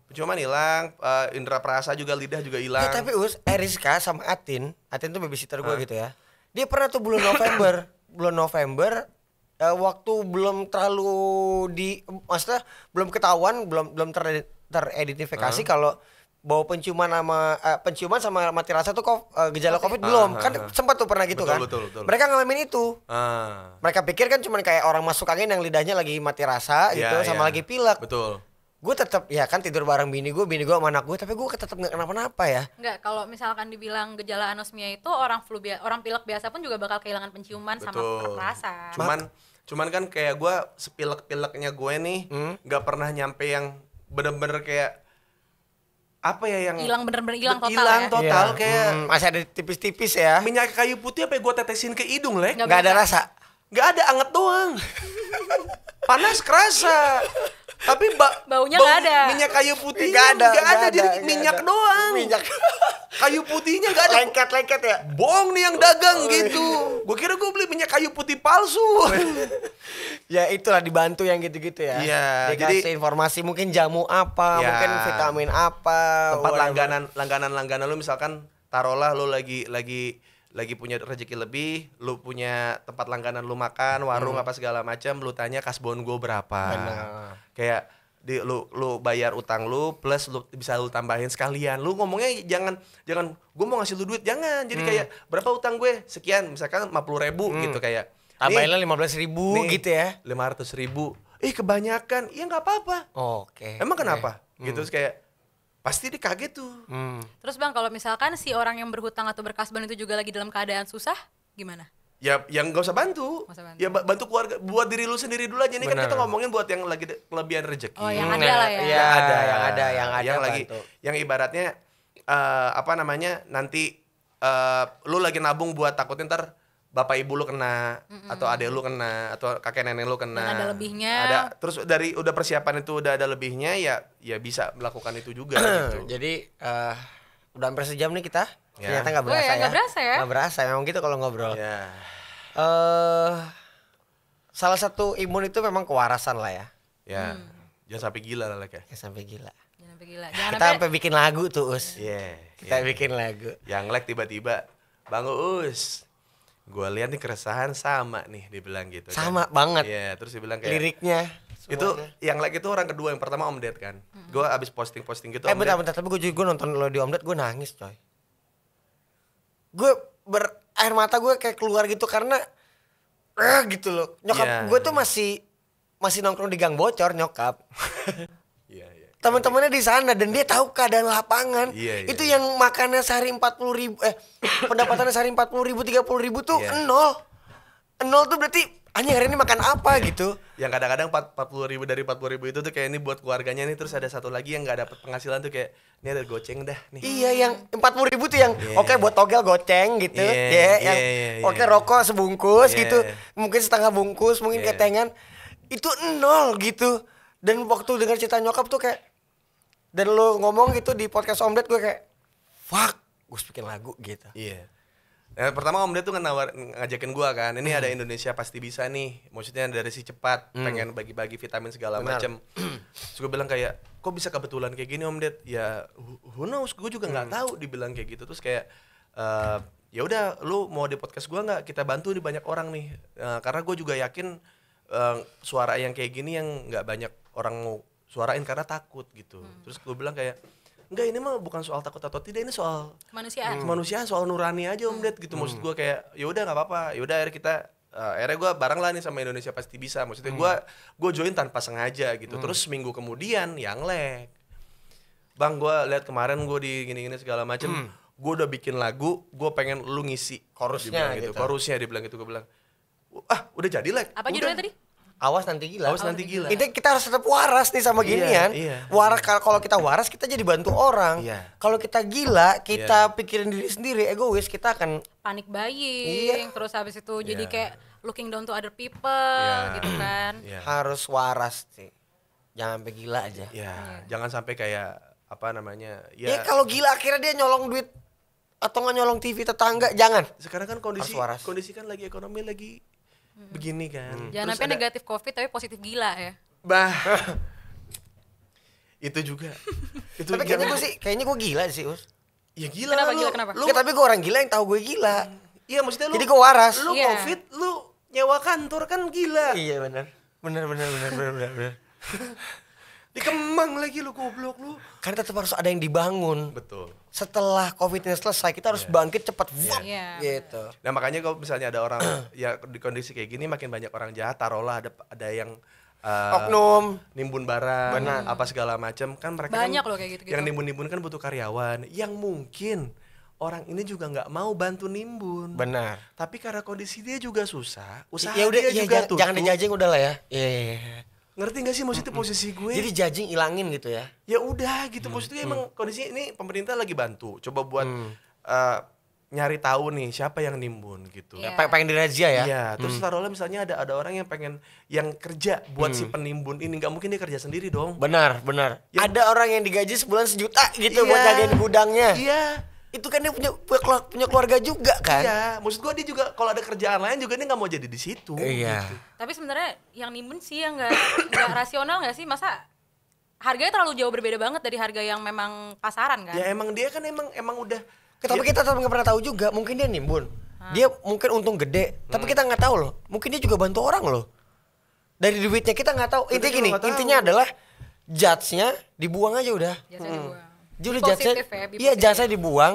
Penciuman hilang, indera perasa juga, lidah juga hilang. Ya, tapi Eriska sama Atin tuh babysitter gue gitu ya. Dia pernah tuh bulan November waktu belum terlalu maksudnya belum ketahuan, belum teridentifikasi kalau bau penciuman sama mati rasa tuh gejala COVID belum. Kan sempat tuh pernah gitu kan. Betul. Mereka ngalamin itu. Ah. Mereka pikir kan cuman kayak orang masuk angin yang lidahnya lagi mati rasa gitu Iya, sama iya. lagi pilek. Betul. Gue tetap ya kan tidur bareng bini gue sama anak gue, tapi gue tetap nggak kenapa-napa ya. Enggak, kalau misalkan dibilang gejala anosmia itu orang pilek biasa pun juga bakal kehilangan penciuman sama Betul. rasa. Cuman kan kayak gue sepilek-pileknya gue nih nggak pernah nyampe yang bener-bener kayak apa ya yang Hilang bener-bener hilang total hilang ya. total Iya. kayak Masih ada tipis-tipis ya. minyak kayu putih apa gue tetesin ke hidung lek Nggak Nggak ada bisa. rasa. nggak ada anget doang panas kerasa tapi Baunya nggak ada. minyak kayu putih Nggak ada, jadi nggak minyak ada. doang Minyak. kayu putihnya nggak ada Lengket ya. bohong nih yang dagang gitu gue kira gue beli minyak kayu putih palsu Ya itulah dibantu yang gitu-gitu ya. Iya, Dikasih jadi- informasi mungkin jamu apa, Ya. mungkin vitamin apa. tempat whatever. langganan lu misalkan taruhlah lu lagi punya rezeki lebih, lu punya tempat langganan lu makan, warung apa segala macam, lu tanya kasbon gue berapa. Benar. Kayak lu bayar utang lu plus lu bisa lu tambahin sekalian. Lu ngomongnya jangan gue mau ngasih lu duit, jangan. Jadi kayak berapa utang gue? Sekian, misalkan 50.000 gitu kayak. Tambahinlah 15.000 nih, gitu ya. 500.000. Kebanyakan. Iya nggak apa-apa. Oke. Emang kenapa? Gitu terus kayak pasti dia kaget tuh. Terus Bang, kalau misalkan si orang yang berhutang atau berkasban itu juga lagi dalam keadaan susah, gimana? Ya yang nggak usah bantu. Nggak usah bantu. Ya bantu keluarga, buat diri lu sendiri dulu aja. Ini kan Benar. kita ngomongin buat yang lagi kelebihan rezeki. Oh, yang ada lah ya. Iya, yang ada yang lagi bantu. yang ibaratnya nanti lu lagi nabung buat takutnya ntar bapak ibu lu kena atau adek lu kena atau kakek nenek lu kena. Dan ada lebihnya. Ada terus dari udah persiapan itu udah ada lebihnya ya bisa melakukan itu juga gitu. Jadi udah hampir sejam nih kita. Ya. Ternyata nggak Oh berasa ya, ya. nggak berasa ya. Nggak berasa, memang gitu kalau ngobrol. Ya. Salah satu imun itu memang kewarasan lah ya. Ya. Jangan sampai gila lah Lek, ya. Ya sampai gila. Jangan sampai gila. Jangan Kita sampai sampai bikin lagu tuh, Us. Iya. Kita bikin lagu. Yang Lek tiba-tiba Bang Uus, gue lihat nih keresahan sama nih, dia bilang gitu. Sama kan. banget. Iya, terus dia bilang kayak Liriknya. itu semuanya. yang Lek itu orang kedua, yang pertama Om Ded kan. Gue abis posting gitu. Om Bentar, Ded- tapi gue nonton lo di Om Ded, gue nangis coy. Gue air mata gue kayak keluar gitu karena gitu loh. Nyokap Iya. gue tuh masih masih nongkrong di Gang Bocor nyokap. Iya, iya. Teman-temannya di sana dan dia tahu keadaan lapangan. Iya, Itu iya. yang makannya sehari 40.000 pendapatannya sehari 40.000 30.000 tuh Iya. nol. Nol tuh berarti anjing hari ini makan apa gitu. Yang kadang-kadang 40.000 dari 40.000 itu tuh kayak ini buat keluarganya nih, terus ada satu lagi yang nggak dapat penghasilan tuh kayak ini ada goceng dah nih. Iya yang 40.000 tuh yang Iya. oke buat togel goceng gitu. Iya, Ya, yang iya, iya, oke iya. rokok sebungkus Iya. gitu. Mungkin setengah bungkus, mungkin Iya. ketengan. Itu nol gitu. Dan waktu dengar cerita nyokap tuh kayak dan lo ngomong gitu di podcast Om Ded gue kayak fuck, gue bikin lagu gitu. Iya. Nah, pertama Om Ded tuh ngajakin gua kan, ini ada Indonesia Pasti Bisa nih. Maksudnya dari si cepat, pengen bagi-bagi vitamin segala Benar. macem. Terus gue bilang kayak, kok bisa kebetulan kayak gini Om Ded? Ya, who knows, gue juga nggak tahu dibilang kayak gitu. Terus kayak, ya udah, lu mau di podcast gua nggak? Kita bantu nih banyak orang nih. Karena gue juga yakin suara yang kayak gini yang nggak banyak orang mau suarain karena takut gitu. Terus gue bilang kayak, enggak, ini mah bukan soal takut atau tidak, ini soal kemanusiaan, soal nurani aja Om Ded gitu. Maksud gue kayak ya udah nggak apa-apa, ya udah akhirnya kita akhirnya gue bareng lah nih sama Indonesia Pasti Bisa. Maksudnya gue join tanpa sengaja gitu. Terus seminggu kemudian yang leg, bang gue lihat kemarin gue di gini-gini segala macem, gue udah bikin lagu, gue pengen lu ngisi Chorusnya dibilang gitu. chorusnya dibilang gitu. Gue bilang udah jadi leg. Apa Udah. judulnya tadi? Awas nanti gila. Awas nanti gila. Intinya kita harus tetap waras nih sama Iya, ginian. iya. Waras kalau kita waras kita jadi bantu orang. Iya. Kalau kita gila, kita pikirin diri sendiri, egois, kita akan Panik buying, Iya. terus habis itu jadi Iya. kayak looking down to other people Iya. gitu kan. Iya. harus waras sih. Jangan sampai gila aja. Ya, jangan sampai kayak apa namanya? Ya, kalau gila akhirnya dia nyolong duit atau nggak nyolong TV tetangga, jangan. sekarang kan Harus waras. kondisi kan lagi ekonomi lagi begini kan. Jangan Terus sampai ada- negatif COVID tapi positif gila ya. Bah. Itu juga. Itu Tapi kayaknya jangan- kayaknya gue gila sih, Us. ya gila Kenapa lu. gila, kenapa? Lu Ya, tapi gue orang gila yang tahu gue gila. iya maksudnya lu. Jadi gue waras. Lu Iya. Covid, lu nyewa kantor kan gila. Iya benar. Benar. Di Kemang lagi lu goblok lu. Karena tetap harus ada yang dibangun. Betul. Setelah COVID-nya selesai, kita harus bangkit cepat. Wah, Iya. gitu. Nah makanya kalau misalnya ada orang ya di kondisi kayak gini makin banyak orang jahat, taruhlah ada yang Oknum. nimbun barang, Benar. apa segala macam kan mereka Banyak kan, loh kayak gitu-gitu. yang nimbun-nimbun kan butuh karyawan yang mungkin orang ini juga nggak mau bantu nimbun. Benar. Tapi karena kondisi dia juga susah, usaha Ya udah, dia iya, juga tutup. jangan dijajing udah lah ya. Iya. Ngerti gak sih maksudnya posisi gue? Jadi jajing ilangin gitu ya. Ya udah gitu maksudnya emang kondisi ini pemerintah lagi bantu, coba buat nyari tahu nih siapa yang nimbun gitu. Iya. Pengen dirazia ya. Iya, terus taruhlah misalnya ada orang yang pengen yang kerja buat si penimbun ini, nggak mungkin dia kerja sendiri dong. Benar. Ya. Ada orang yang digaji sebulan 1 juta gitu Iya. buat jagain gudangnya. Iya. Itu kan dia punya keluarga juga kan. Iya, maksud gua dia juga kalau ada kerjaan lain juga dia nggak mau jadi di situ. Iya. gitu. Tapi sebenarnya yang nimbun sih yang nggak rasional nggak sih? Masa harganya terlalu jauh berbeda banget dari harga yang memang pasaran kan? Ya emang dia kan emang udah. Tapi kita tetap nggak pernah tahu juga. Mungkin dia nimbun. Dia mungkin untung gede. Tapi kita nggak tahu loh. Mungkin dia juga bantu orang loh. Dari duitnya kita nggak tahu. Kita Intinya juga gini. nggak tahu. Intinya adalah judge-nya dibuang aja udah. Jasanya dibuang. Dia udah Be judge-nya. positif ya, be Iya positif. judge-nya dibuang.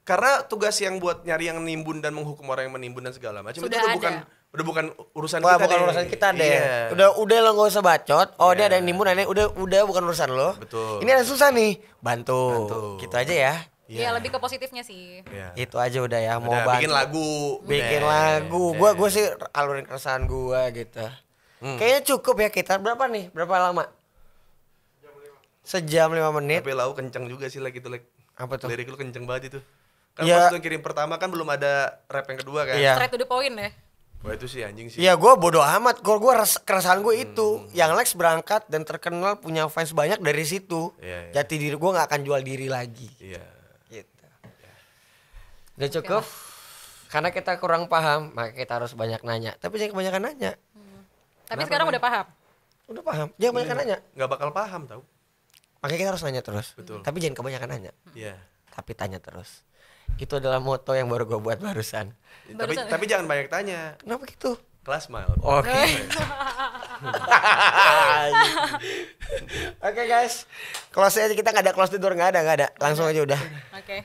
Karena tugas yang buat nyari yang nimbun dan menghukum orang yang menimbun dan segala macam itu Sudah udah bukan urusan Wah, kita bukan deh. urusan kita deh. Iya. Udah lo nggak usah bacot. Oh, dia Iya. ada yang nimbun, ada yang udah bukan urusan lo. Betul. Ini ada yang susah nih. Bantu. Bantu. Gitu aja ya. Iya, lebih ke positifnya sih. Iya. Itu aja udah ya. Mau Udah, bantu. bikin lagu. Bikin Udah. lagu. Gua sih alurin keresahan gua gitu. Kayaknya cukup ya kita. Berapa nih? Berapa lama? Sejam 5 menit. Tapi lau kenceng juga sih like itu like. Apa tuh? Lirik lu kenceng banget itu. Kan Ya. pas lu kirim pertama kan belum ada rap yang kedua kan. Iya. Straight to the point ya. Wah itu sih anjing sih. Iya, gue bodo amat. Keresahan gue itu. Yang Lex berangkat dan terkenal punya fans banyak dari situ. Iya, iya. Jati diri gue nggak akan jual diri lagi. Iya. Gitu. Udah cukup. Karena kita kurang paham, maka kita harus banyak nanya. Tapi jangan kebanyakan nanya. Tapi sekarang udah paham. Udah paham. Jangan kebanyakan nanya. Nggak bakal paham tau. Makanya kita harus nanya terus. Betul. Tapi jangan kebanyakan nanya. Iya. Tapi tanya terus. Itu adalah moto yang baru gue buat barusan. Tapi jangan banyak tanya. Kenapa gitu? Kelas mile. Oke. Oke guys. Close aja kita nggak ada close the door, nggak ada. Langsung aja udah. Oke.